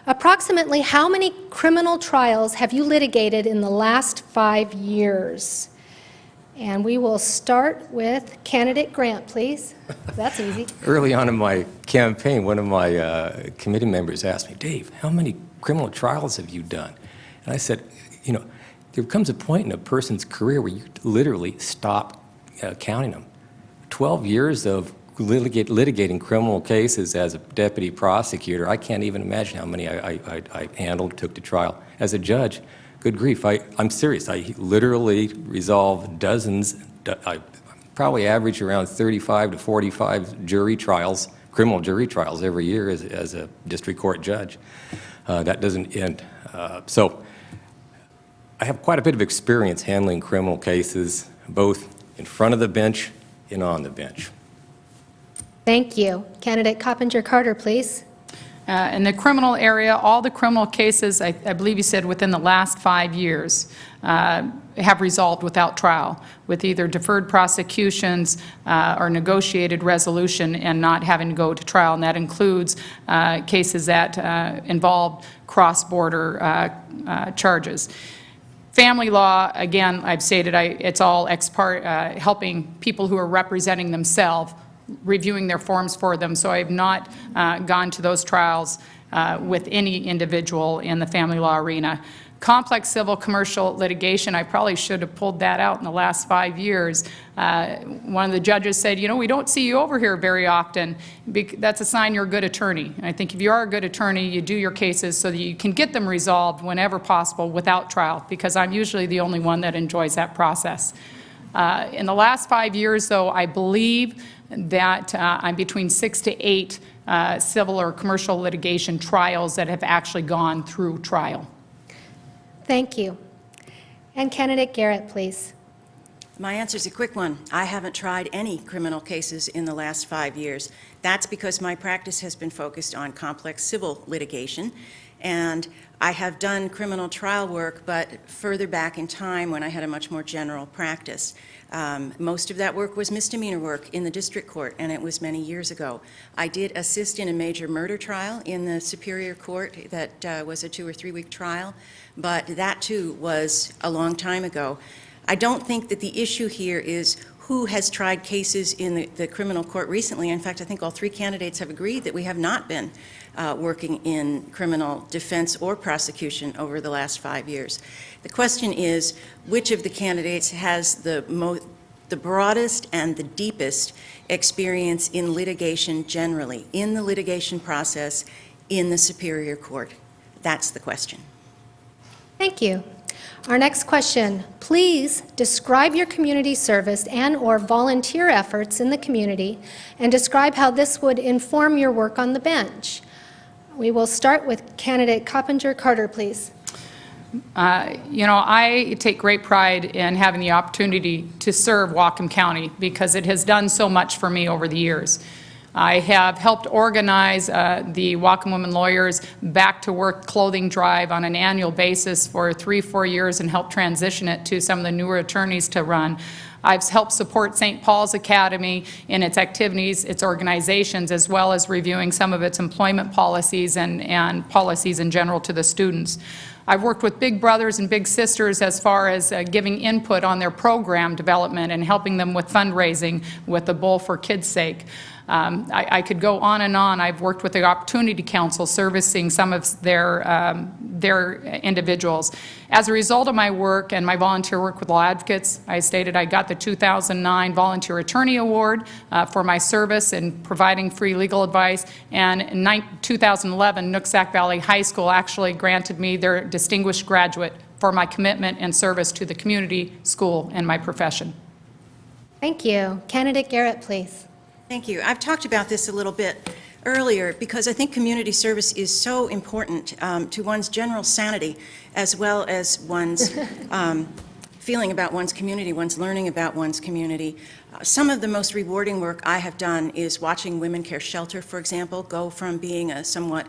Approximately how many criminal trials have you litigated in the last 5 years? And we will start with Candidate Grant, please. That's easy. Early on in my campaign, one of my committee members asked me, Dave, how many criminal trials have you done? And I said, you know, there comes a point in a person's career where you literally stop counting them. 12 years of litigating criminal cases as a deputy prosecutor, I can't even imagine how many I handled, took to trial. As a judge, good grief, I'm serious. I literally resolve dozens, I probably average around 35 to 45 jury trials, criminal jury trials every year as a district court judge. That doesn't end. So I have quite a bit of experience handling criminal cases, both in front of the bench and on the bench. Thank you. Candidate Coppinger-Carter, please. In the criminal area, all the criminal cases, I believe you said within the last 5 years, have resolved without trial, with either deferred prosecutions or negotiated resolution and not having to go to trial. And that includes cases that involve cross-border charges. Family law, again, I've stated, it's all ex parte, helping people who are representing themselves reviewing their forms for them, so I have not gone to those trials with any individual in the family law arena. Complex civil commercial litigation, I probably should have pulled that out in the last 5 years. One of the judges said, you know, we don't see you over here very often. That's a sign you're a good attorney. And I think if you are a good attorney, you do your cases so that you can get them resolved whenever possible without trial, because I'm usually the only one that enjoys that process. In the last 5 years, though, I believe that I'm between 6 to 8 civil or commercial litigation trials that have actually gone through trial. Thank you. And candidate Garrett, please. My answer is a quick one. I haven't tried any criminal cases in the last 5 years. That's because my practice has been focused on complex civil litigation, and I have done criminal trial work, but further back in time when I had a much more general practice. Most of that work was misdemeanor work in the district court, and it was many years ago. I did assist in a major murder trial in the Superior Court that was a 2 or 3 week trial, but that too was a long time ago. I don't think that the issue here is who has tried cases in the criminal court recently. In fact, I think all 3 candidates have agreed that we have not been working in criminal defense or prosecution over the last 5 years. The question is, which of the candidates has the broadest and the deepest experience in litigation generally, in the litigation process, in the Superior Court? That's the question. Thank you. Our next question, please describe your community service and/or volunteer efforts in the community and describe how this would inform your work on the bench. We will start with candidate Coppinger-Carter, please. You know, I take great pride in having the opportunity to serve Whatcom County because it has done so much for me over the years. I have helped organize the Whatcom Women Lawyers Back to Work clothing drive on an annual basis for 3-4 years and helped transition it to some of the newer attorneys to run. I've helped support St. Paul's Academy in its activities, its organizations, as well as reviewing some of its employment policies and policies in general to the students. I've worked with big brothers and big sisters as far as giving input on their program development and helping them with fundraising with the Bowl for Kids' Sake. I could go on and on. I've worked with the Opportunity Council servicing some of their individuals. As a result of my work and my volunteer work with law advocates, I stated I got the 2009 Volunteer Attorney Award for my service in providing free legal advice, and in 2011 Nooksack Valley High School actually granted me their Distinguished Graduate for my commitment and service to the community, school, and my profession. Thank you. Candidate Garrett, please. Thank you. I've talked about this a little bit earlier because I think community service is so important to one's general sanity as well as one's feeling about one's community, one's learning about one's community. Some of the most rewarding work I have done is watching Women Care Shelter, for example, go from being a somewhat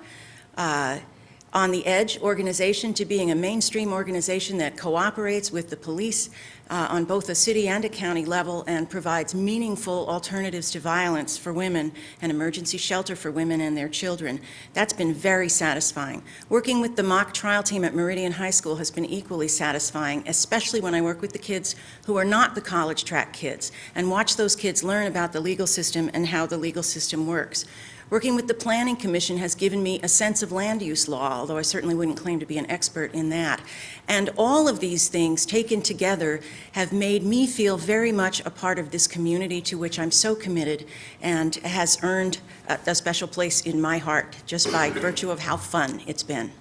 on the edge organization to being a mainstream organization that cooperates with the police on both a city and a county level and provides meaningful alternatives to violence for women and emergency shelter for women and their children. That's been very satisfying. Working with the mock trial team at Meridian High School has been equally satisfying, especially when I work with the kids who are not the college track kids and watch those kids learn about the legal system and how the legal system works. Working with the Planning Commission has given me a sense of land use law, although I certainly wouldn't claim to be an expert in that. And all of these things taken together have made me feel very much a part of this community to which I'm so committed and has earned a special place in my heart just by virtue of how fun it's been.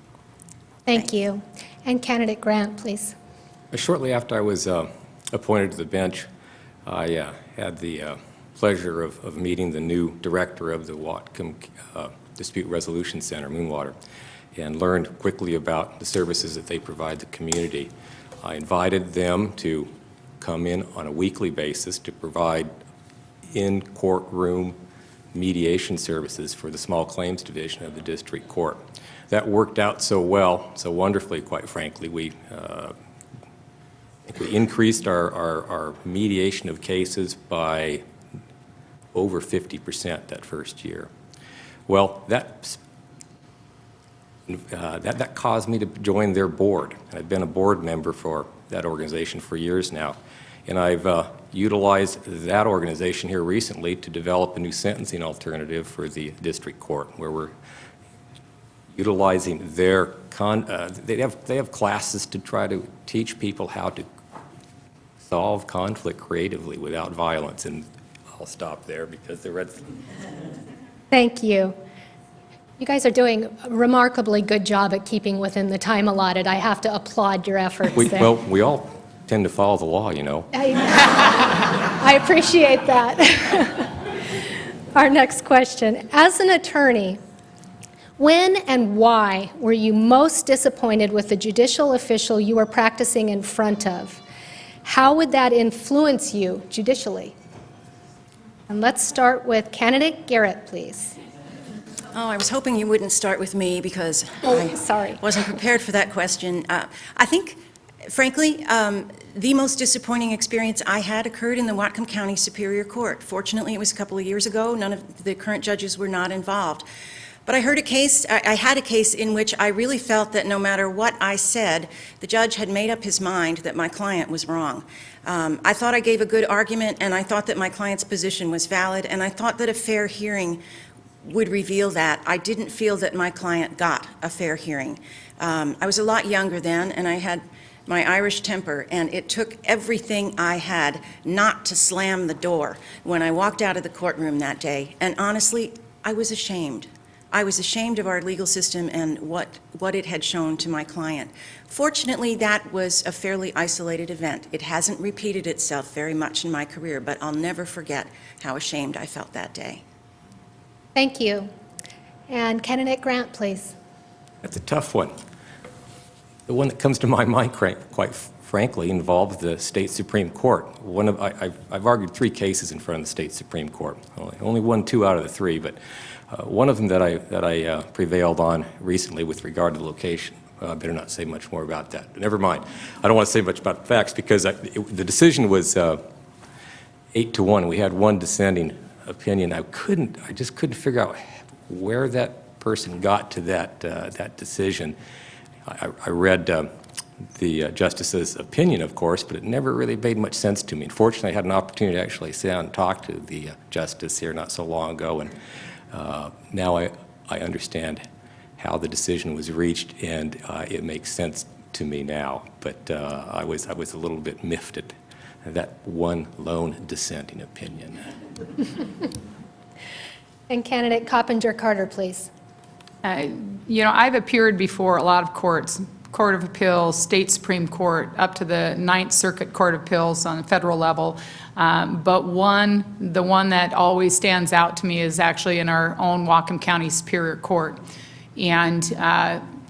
Thank you. And candidate Grant, please. Shortly after I was appointed to the bench, I had the pleasure of meeting the new director of the Whatcom Dispute Resolution Center, Moonwater, and learned quickly about the services that they provide the community. I invited them to come in on a weekly basis to provide in-courtroom mediation services for the small claims division of the district court. That worked out so well, so wonderfully, quite frankly. We increased our mediation of cases by over 50% that first year. Well, that caused me to join their board. I've been a board member for that organization for years now. And I've utilized that organization here recently to develop a new sentencing alternative for the district court, where we're utilizing their they have classes to try to teach people how to solve conflict creatively without violence. And I'll stop there because the red. Thank you. You guys are doing a remarkably good job at keeping within the time allotted. I have to applaud your efforts there. Well, we all tend to follow the law, you know. I appreciate that. Our next question. As an attorney, when and why were you most disappointed with the judicial official you were practicing in front of? How would that influence you judicially? And let's start with candidate Garrett, please. Oh, I was hoping you wouldn't start with me because Sorry. wasn't prepared for that question. I think, frankly, the most disappointing experience I had occurred in the Whatcom County Superior Court. Fortunately, it was a couple of years ago. None of the current judges were not involved. But I had a case in which I really felt that no matter what I said, the judge had made up his mind that my client was wrong. I thought I gave a good argument, and I thought that my client's position was valid, and I thought that a fair hearing would reveal that. I didn't feel that my client got a fair hearing. I was a lot younger then, and I had my Irish temper, and it took everything I had not to slam the door when I walked out of the courtroom that day. And honestly, I was ashamed. I was ashamed of our legal system and what it had shown to my client. Fortunately, that was a fairly isolated event. It hasn't repeated itself very much in my career, but I'll never forget how ashamed I felt that day. Thank you. And candidate Grant, please. That's a tough one. The one that comes to my mind, quite frankly, involves the state Supreme Court. I've argued 3 cases in front of the state Supreme Court. Only won 2 out of the 3, but one of them that I prevailed on recently with regard to the location. I better not say much more about that. Never mind. I don't want to say much about the facts because the decision was 8-1. We had one dissenting opinion. I just couldn't figure out where that person got to that decision. I read the justice's opinion, of course, but it never really made much sense to me. Unfortunately, I had an opportunity to actually sit down and talk to the justice here not so long ago, and now I understand how the decision was reached, and it makes sense to me now. But I was a little bit miffed at that one lone dissenting opinion. And candidate Coppinger-Carter, please. You know, I've appeared before a lot of courts, Court of Appeals, State Supreme Court, up to the Ninth Circuit Court of Appeals on the federal level. But the one that always stands out to me is actually in our own Whatcom County Superior Court. And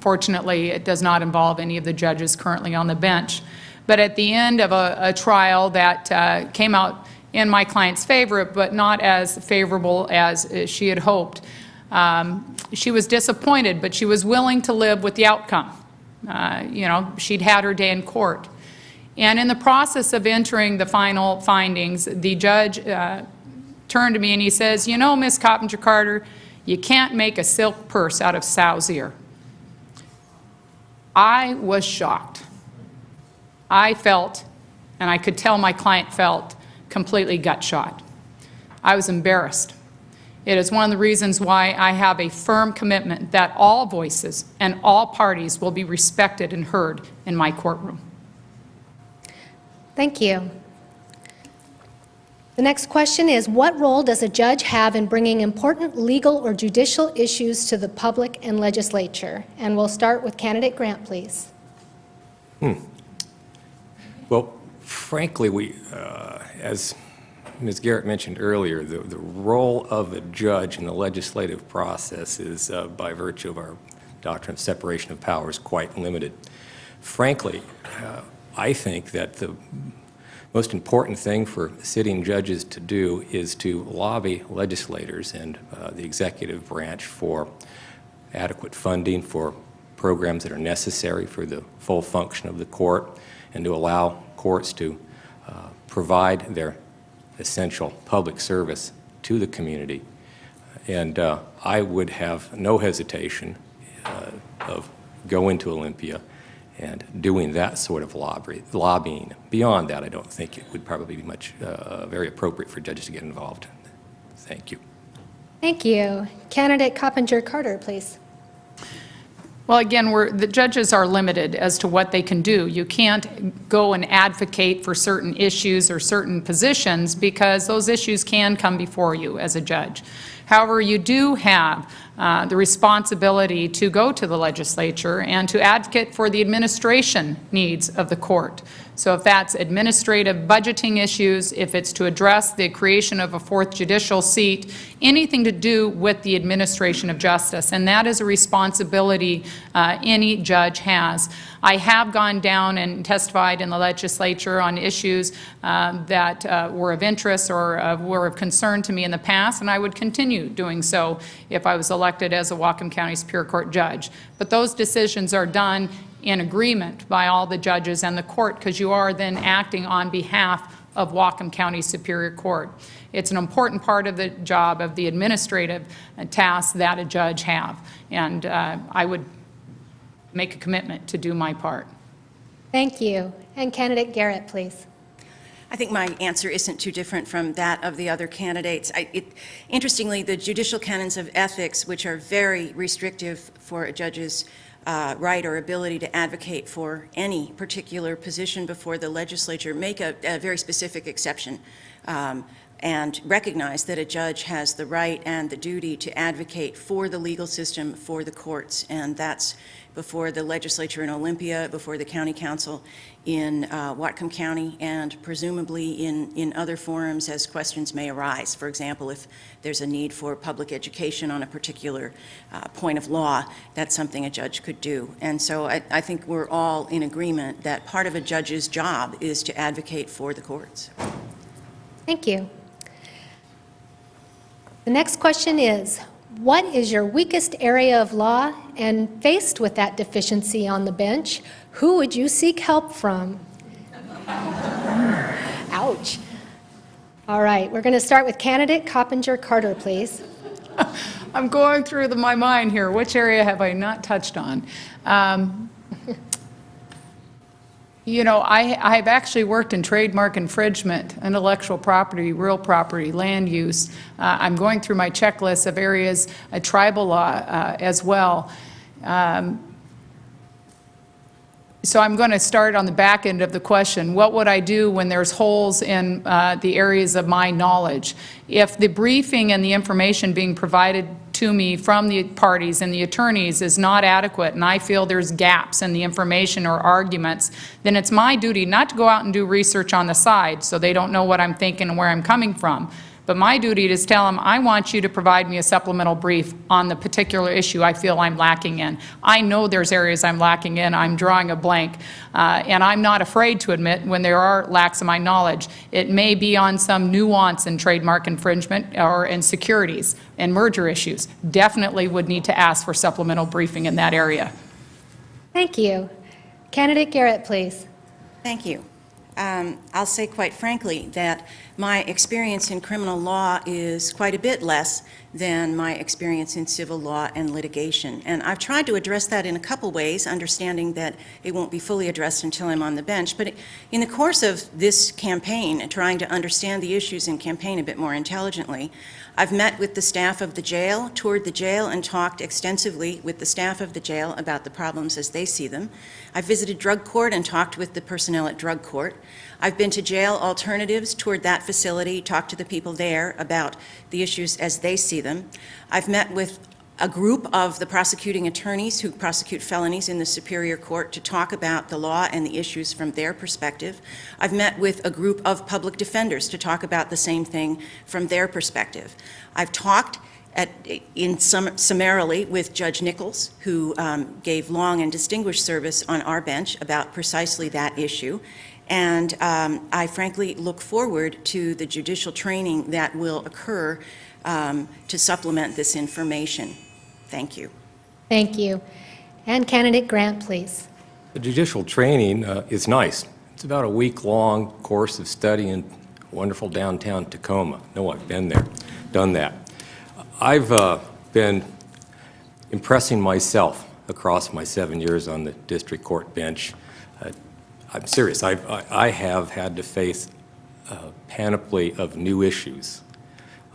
fortunately, it does not involve any of the judges currently on the bench. But at the end of a trial that came out in my client's favor, but not as favorable as she had hoped, she was disappointed, but she was willing to live with the outcome. You know, she'd had her day in court. And in the process of entering the final findings, the judge turned to me and he says, you know, Miss Coppinger-Carter, you can't make a silk purse out of sow's ear. I was shocked. I felt, and I could tell my client felt, completely gut-shot. I was embarrassed. It is one of the reasons why I have a firm commitment that all voices and all parties will be respected and heard in my courtroom. Thank you. The next question is, what role does a judge have in bringing important legal or judicial issues to the public and legislature? And we'll start with candidate Grant, please. Well, frankly, as Ms. Garrett mentioned earlier, the role of a judge in the legislative process is, by virtue of our doctrine of separation of powers, quite limited. Frankly, I think that the most important thing for sitting judges to do is to lobby legislators and the executive branch for adequate funding for programs that are necessary for the full function of the court, and to allow courts to provide their essential public service to the community. And I would have no hesitation of going to Olympia and doing that sort of lobbying. Beyond that, I don't think it would probably be much very appropriate for judges to get involved. Thank you. Thank you. Candidate Coppinger-Carter, please. Well, again, the judges are limited as to what they can do. You can't go and advocate for certain issues or certain positions because those issues can come before you as a judge. However, you do have the responsibility to go to the legislature and to advocate for the administration needs of the court. So if that's administrative budgeting issues, if it's to address the creation of a 4th judicial seat, anything to do with the administration of justice, and that is a responsibility any judge has. I have gone down and testified in the legislature on issues that were of interest or were of concern to me in the past, and I would continue doing so if I was elected as a Whatcom County Superior Court judge. But those decisions are done in agreement by all the judges and the court, because you are then acting on behalf of Whatcom County Superior Court. It's an important part of the job of the administrative tasks that a judge have, and I would make a commitment to do my part. Thank you. And Candidate Garrett, please. I think my answer isn't too different from that of the other candidates. Interestingly, the judicial canons of ethics, which are very restrictive for a judge's right or ability to advocate for any particular position before the legislature, make a very specific exception and recognize that a judge has the right and the duty to advocate for the legal system, for the courts, and that's before the legislature in Olympia, before the county council in Whatcom County, and presumably in other forums as questions may arise. For example, if there's a need for public education on a particular point of law, that's something a judge could do. And so I think we're all in agreement that part of a judge's job is to advocate for the courts. Thank you. The next question is, what is your weakest area of law? And faced with that deficiency on the bench, who would you seek help from? Ouch. All right, we're going to start with candidate Coppinger-Carter, please. I'm going through my mind here. Which area have I not touched on? You know, I've actually worked in trademark infringement, intellectual property, real property, land use. I'm going through my checklist of areas, tribal law as well. So I'm going to start on the back end of the question. What would I do when there's holes in the areas of my knowledge? If the briefing and the information being provided to me from the parties and the attorneys is not adequate, and I feel there's gaps in the information or arguments, then it's my duty not to go out and do research on the side so they don't know what I'm thinking and where I'm coming from. But my duty is to tell them, I want you to provide me a supplemental brief on the particular issue I feel I'm lacking in. I know there's areas I'm lacking in. I'm drawing a blank. And I'm not afraid to admit when there are lacks in my knowledge. It may be on some nuance in trademark infringement or in securities and merger issues. Definitely would need to ask for supplemental briefing in that area. Thank you. Candidate Garrett, please. Thank you. I'll say quite frankly that my experience in criminal law is quite a bit less than my experience in civil law and litigation. And I've tried to address that in a couple ways, understanding that it won't be fully addressed until I'm on the bench. But in the course of this campaign, trying to understand the issues in campaign a bit more intelligently, I've met with the staff of the jail, toured the jail, and talked extensively with the staff of the jail about the problems as they see them. I've visited drug court and talked with the personnel at drug court. I've been to jail alternatives, toured that facility, talked to the people there about the issues as they see them. I've met with a group of the prosecuting attorneys who prosecute felonies in the Superior Court to talk about the law and the issues from their perspective. I've met with a group of public defenders to talk about the same thing from their perspective. I've talked summarily with Judge Nichols, who gave long and distinguished service on our bench about precisely that issue. And I frankly look forward to the judicial training that will occur to supplement this information. Thank you. Thank you. And candidate Grant, please. The judicial training is nice. It's about a week-long course of study in wonderful downtown Tacoma. No, I've been there, done that. I've been impressing myself across my 7 years on the district court bench. I'm serious. I have had to face a panoply of new issues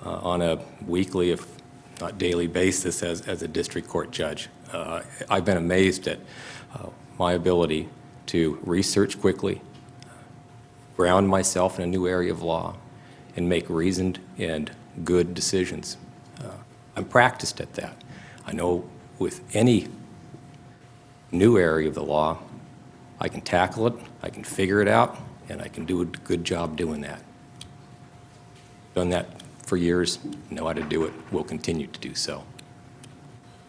on a weekly, if not daily basis as a district court judge. I've been amazed at my ability to research quickly, ground myself in a new area of law, and make reasoned and good decisions. I'm practiced at that. I know with any new area of the law, I can tackle it, I can figure it out, and I can do a good job doing that. Done that for years, know how to do it, will continue to do so.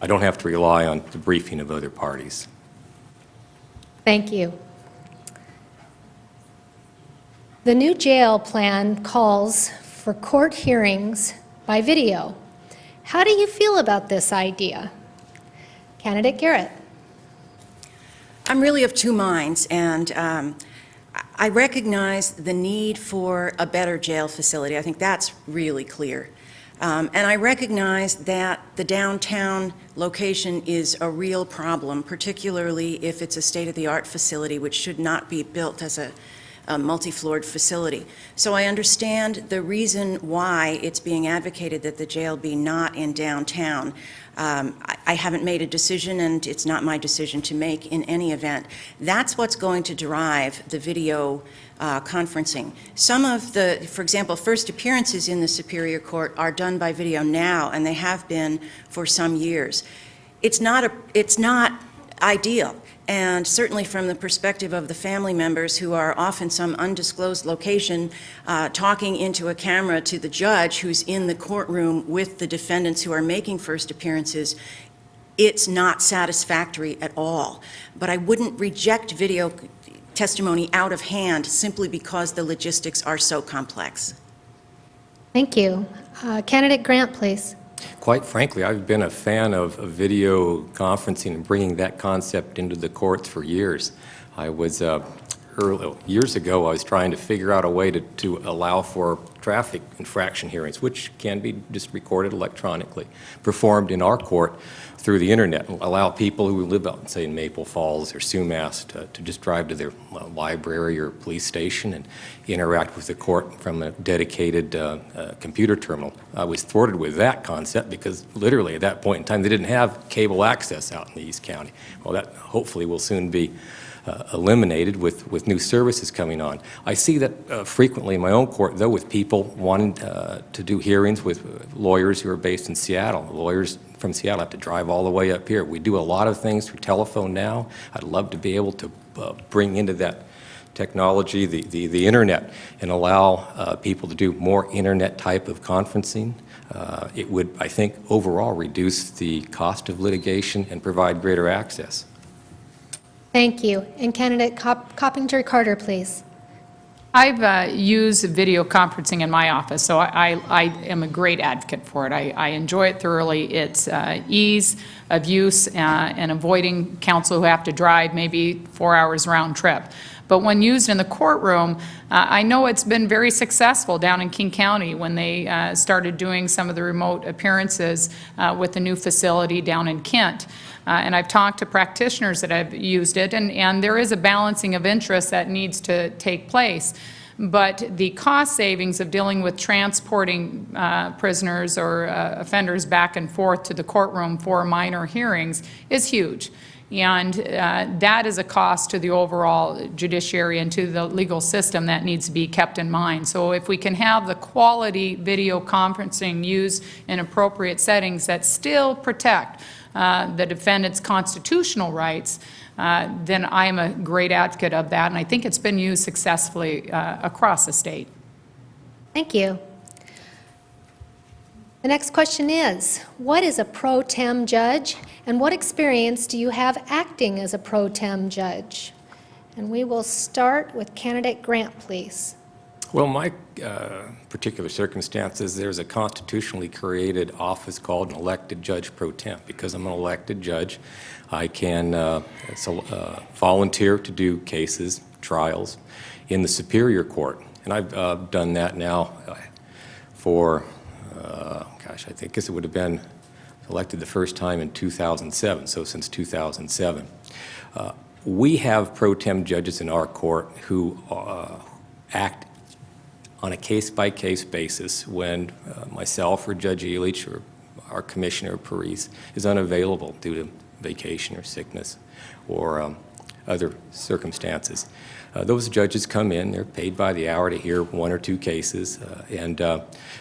I don't have to rely on the briefing of other parties. Thank you. The new jail plan calls for court hearings by video. How do you feel about this idea? Candidate Garrett. I'm really of two minds, and I recognize the need for a better jail facility. I think that's really clear. And I recognize that the downtown location is a real problem, particularly if it's a state-of-the-art facility, which should not be built as a multi-floored facility. So I understand the reason why it's being advocated that the jail be not in downtown. I haven't made a decision, and it's not my decision to make in any event. That's what's going to drive the video conferencing. Some of the, for example, first appearances in the Superior Court are done by video now, and they have been for some years. It's not ideal. And certainly from the perspective of the family members who are often some undisclosed location talking into a camera to the judge who's in the courtroom with the defendants who are making first appearances, it's not satisfactory at all. But I wouldn't reject video testimony out of hand simply because the logistics are so complex. Thank you. Candidate Grant, please. Quite frankly, I've been a fan of video conferencing and bringing that concept into the courts for years. I was, years ago, I was trying to figure out a way to allow for traffic infraction hearings, which can be just recorded electronically, performed in our court through the internet, and allow people who live out, say, in Maple Falls or Sumas to just drive to their library or police station and interact with the court from a dedicated computer terminal. I was thwarted with that concept because literally at that point in time they didn't have cable access out in the East County. Well, that hopefully will soon be eliminated with new services coming on. I see that frequently in my own court, though, with people wanting to do hearings with lawyers who are based in Seattle. Lawyers from Seattle have to drive all the way up here. We do a lot of things through telephone now. I'd love to be able to bring into that technology the internet and allow people to do more internet type of conferencing. It would, I think, overall reduce the cost of litigation and provide greater access. Thank you. And Candidate Coppinger Carter, please. I've used video conferencing in my office, so I am a great advocate for it. I enjoy it thoroughly. It's ease of use and avoiding counsel who have to drive maybe 4 hours round trip. But when used in the courtroom, I know it's been very successful down in King County when they started doing some of the remote appearances with the new facility down in Kent. And I've talked to practitioners that have used it, and there is a balancing of interests that needs to take place. But the cost savings of dealing with transporting prisoners or offenders back and forth to the courtroom for minor hearings is huge. And that is a cost to the overall judiciary and to the legal system that needs to be kept in mind. So if we can have the quality video conferencing used in appropriate settings that still protect the defendant's constitutional rights, then I am a great advocate of that, and I think it's been used successfully across the state. Thank you. The next question is, what is a pro tem judge, and what experience do you have acting as a pro tem judge? And we will start with Candidate Grant, please. Well, my particular circumstances, there's a constitutionally created office called an elected judge pro tem. Because I'm an elected judge, I can volunteer to do cases, trials, in the Superior Court. And I've done that now for, gosh, I think it would have been elected the first time in 2007, so since 2007. We have pro tem judges in our court who act on a case-by-case basis when myself or Judge Elich or our Commissioner Parise is unavailable due to vacation or sickness or other circumstances. Those judges come in, they're paid by the hour to hear one or two cases, and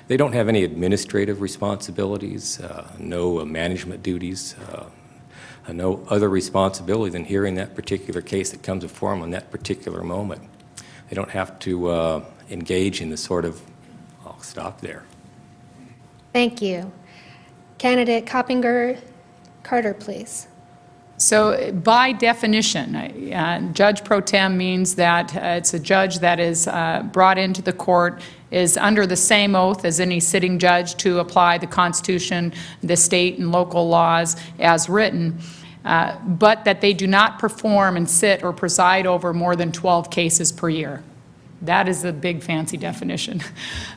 they don't have any administrative responsibilities, no management duties, no other responsibility than hearing that particular case that comes before them on that particular moment. They don't have to engage in the sort of, I'll stop there. Thank you. Candidate Coppinger-Carter, please. So by definition, Judge Pro Tem means that it's a judge that is brought into the court, is under the same oath as any sitting judge to apply the Constitution, the state and local laws as written, but that they do not perform and sit or preside over more than 12 cases per year. That is the big fancy definition.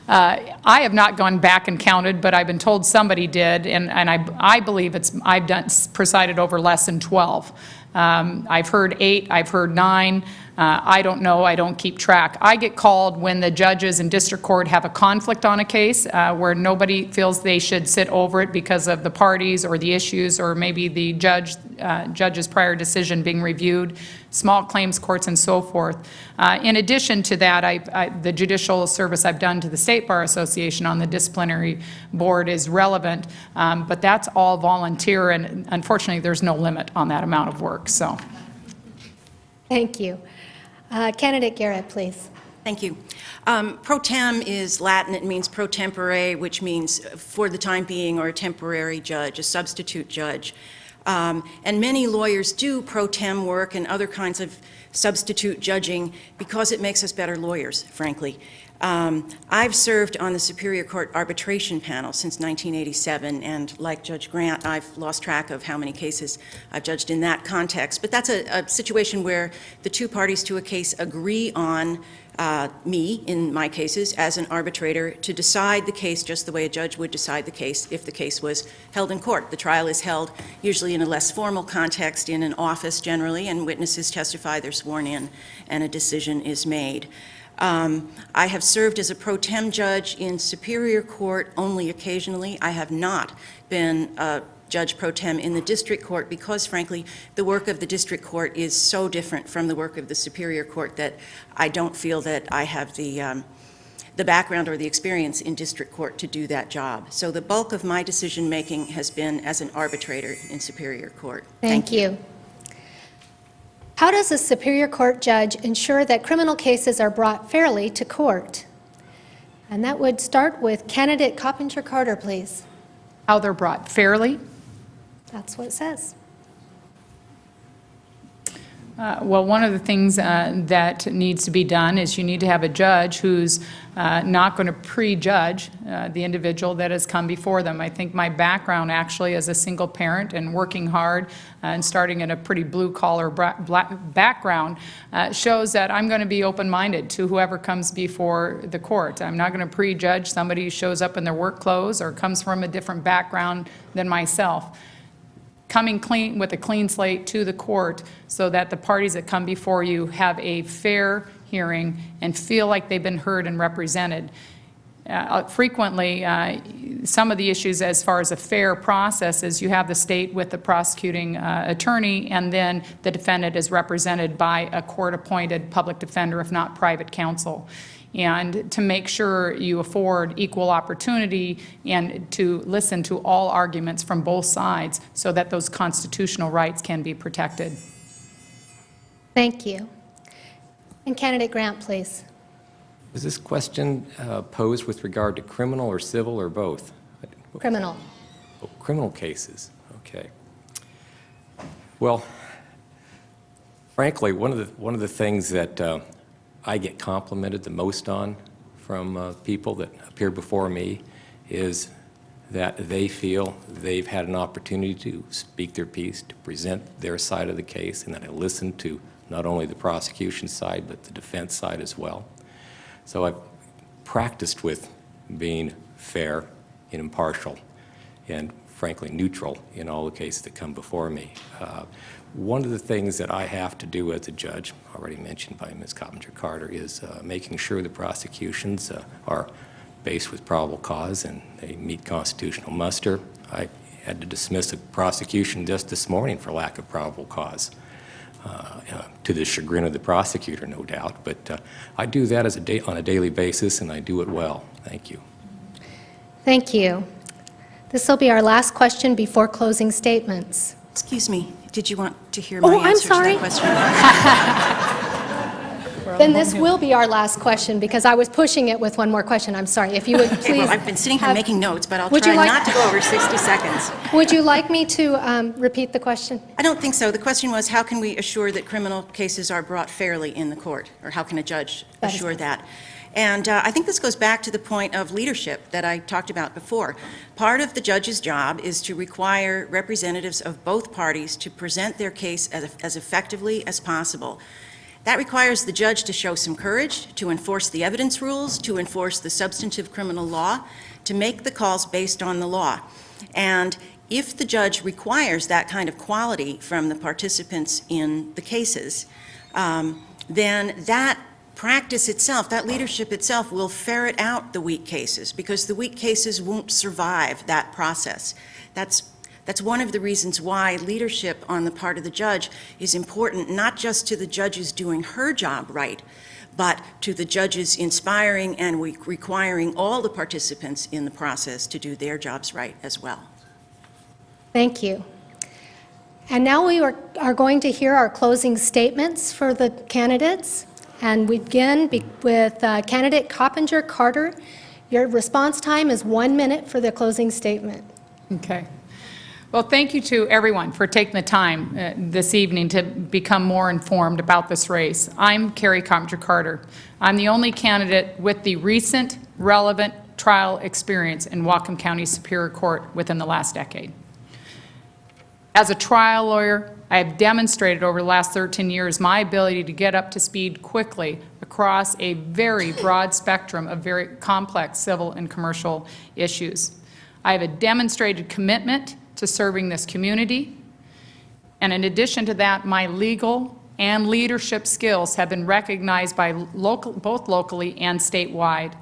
I have not gone back and counted, but I've been told somebody did, and I believe I've presided over less than 12. I've heard 8, I've heard 9. I don't know, I don't keep track. I get called when the judges in district court have a conflict on a case where nobody feels they should sit over it because of the parties or the issues or maybe the judge's prior decision being reviewed, small claims courts and so forth. In addition to that, the judicial service I've done to the State Bar Association on the disciplinary board is relevant, but that's all volunteer, and unfortunately there's no limit on that amount of work. So, Thank you. Candidate Garrett, please. Thank you. Pro tem is Latin. It means pro tempore, which means for the time being, or a temporary judge, a substitute judge. And many lawyers do pro tem work and other kinds of substitute judging because it makes us better lawyers, frankly. I've served on the Superior Court arbitration panel since 1987, and like Judge Grant, I've lost track of how many cases I've judged in that context. But that's a situation where the two parties to a case agree on me, in my cases, as an arbitrator to decide the case just the way a judge would decide the case if the case was held in court. The trial is held usually in a less formal context, in an office generally, and witnesses testify, they're sworn in, and a decision is made. I have served as a pro tem judge in Superior Court only occasionally. I have not been a judge pro tem in the district court because, frankly, the work of the district court is so different from the work of the Superior Court that I don't feel that I have the background or the experience in district court to do that job. So the bulk of my decision-making has been as an arbitrator in Superior Court. Thank you. How does a Superior Court judge ensure that criminal cases are brought fairly to court? And that would start with candidate Coppinger-Carter, please. how they're brought fairly. That's what it says. Well, one of the things that needs to be done is you need to have a judge who's not going to prejudge the individual that has come before them. I think my background actually as a single parent and working hard and starting in a pretty blue-collar background shows that I'm going to be open-minded to whoever comes before the court. I'm not going to prejudge somebody who shows up in their work clothes or comes from a different background than myself. Coming clean with a clean slate to the court so that the parties that come before you have a fair hearing and feel like they've been heard and represented. Frequently, some of the issues as far as a fair process is you have the state with the prosecuting attorney, and then the defendant is represented by a court-appointed public defender, if not private counsel. And to make sure you afford equal opportunity and to listen to all arguments from both sides so that those constitutional rights can be protected. Thank you. And candidate Grant, please. Is this question posed with regard to criminal or civil or both? Criminal. Oh, criminal cases, okay. Well, frankly, one of the things that I get complimented the most on from people that appear before me is that they feel they've had an opportunity to speak their piece, to present their side of the case, and that I listen to not only the prosecution side but the defense side as well. So I've practiced with being fair and impartial. And frankly, neutral in all the cases that come before me. One of the things that I have to do as a judge, already mentioned by Ms. Coppinger-Carter, is making sure the prosecutions are based with probable cause and they meet constitutional muster. I had to dismiss a prosecution just this morning for lack of probable cause, to the chagrin of the prosecutor, no doubt. But I do that on a daily basis, and I do it well. Thank you. Thank you. This will be our last question before closing statements. Excuse me, did you want to hear my I'm answer sorry. to that question? Then this will be our last question, because I was pushing it with one more question. I'm sorry. If you would Okay, please. well, I've been sitting here making notes, but I'll Would you try like- not to go over 60 seconds. Would you like me to repeat the question? I don't think so. The question was, how can we assure that criminal cases are brought fairly in the court? Or how can a judge That is assure right. that? And I think this goes back to the point of leadership that I talked about before. Part of the judge's job is to require representatives of both parties to present their case as effectively as possible. That requires the judge to show some courage, to enforce the evidence rules, to enforce the substantive criminal law, to make the calls based on the law. And if the judge requires that kind of quality from the participants in the cases, then that practice itself, that leadership itself, will ferret out the weak cases, because the weak cases won't survive that process. That's one of the reasons why leadership on the part of the judge is important, not just to the judges doing her job right, but to the judges inspiring and requiring all the participants in the process to do their jobs right as well. Thank you. And now we are going to hear our closing statements for the candidates. And we begin with candidate Coppinger-Carter. Your response time is 1 minute for the closing statement. Okay. Well, thank you to everyone for taking the time this evening to become more informed about this race. I'm Carrie Coppinger-Carter. I'm the only candidate with the recent relevant trial experience in Whatcom County Superior Court within the last decade. As a trial lawyer, I have demonstrated over the last 13 years my ability to get up to speed quickly across a very broad spectrum of very complex civil and commercial issues. I have a demonstrated commitment to serving this community, and in addition to that, my legal and leadership skills have been recognized by both locally and statewide.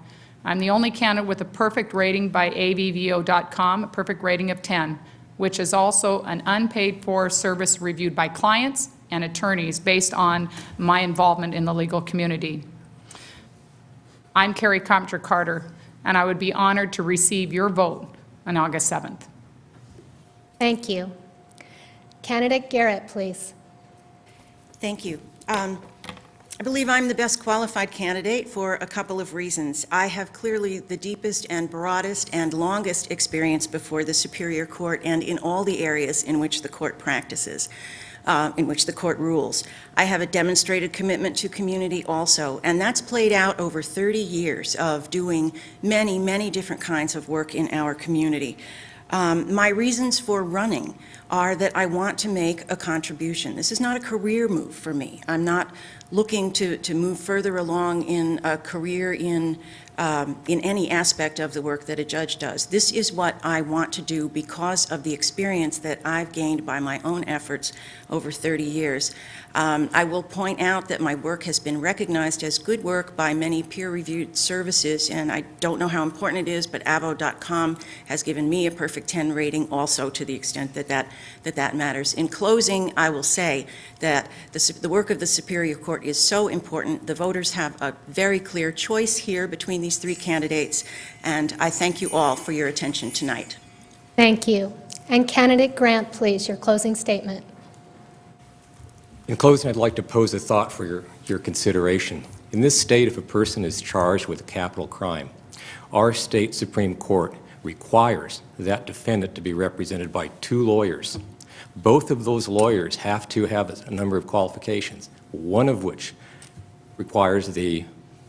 I'm the only candidate with a perfect rating by avvo.com, a perfect rating of 10, which is also an unpaid-for service reviewed by clients and attorneys based on my involvement in the legal community. I'm Carrie Coppinger-Carter, and I would be honored to receive your vote on August 7th. Thank you. Candidate Garrett, please. Thank you. I believe I'm the best qualified candidate for a couple of reasons. I have clearly the deepest and broadest and longest experience before the Superior Court and in all the areas in which the court practices, in which the court rules. I have a demonstrated commitment to community also, and that's played out over 30 years of doing many, many different kinds of work in our community. My reasons for running are that I want to make a contribution. This is not a career move for me. I'm not looking to move further along in a career in any aspect of the work that a judge does. This is what I want to do because of the experience that I've gained by my own efforts over 30 years. I will point out that my work has been recognized as good work by many peer-reviewed services, and I don't know how important it is, but avvo.com has given me a perfect 10 rating also, to the extent that that matters. In closing, I will say that the work of the Superior Court is so important. The voters have a very clear choice here between these three candidates, and I thank you all for your attention tonight. Thank you. And candidate Grant, please, your closing statement. In closing, I'd like to pose a thought for your consideration. In this state, if a person is charged with a capital crime, our state Supreme Court requires that defendant to be represented by 2 lawyers. Both of those lawyers have to have a number of qualifications, one of which requires the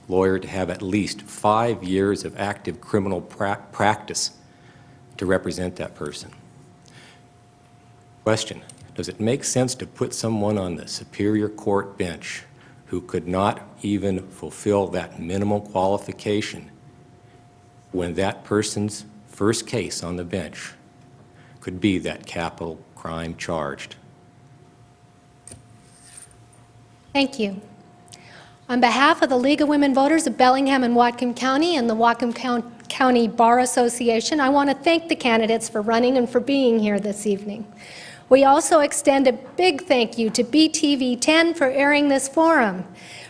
lawyer to have at least 5 years of active criminal practice to represent that person. Question: does it make sense to put someone on the Superior Court bench who could not even fulfill that minimal qualification when that person's first case on the bench could be that capital crime charged. Thank you. On behalf of the League of Women Voters of Bellingham and Whatcom County and the Whatcom County Bar Association, I want to thank the candidates for running and for being here this evening. We also extend a big thank you to BTV 10 for airing this forum.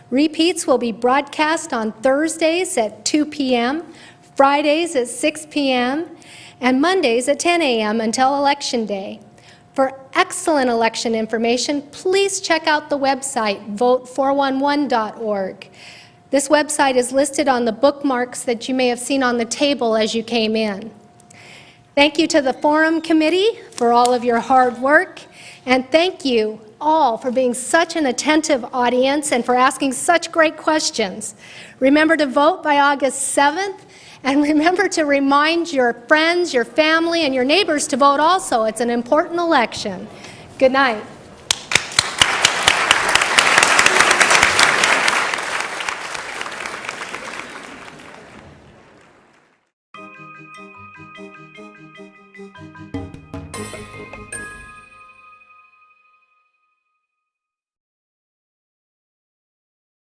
Repeats will be broadcast on Thursdays at 2 p.m., Fridays at 6 p.m., and Mondays at 10 a.m. until Election Day. For excellent election information, please check out the website, vote411.org. This website is listed on the bookmarks that you may have seen on the table as you came in. Thank you to the Forum Committee for all of your hard work, and thank you all for being such an attentive audience and for asking such great questions. Remember to vote by August 7th. And remember to remind your friends, your family, and your neighbors to vote also. It's an important election. Good night.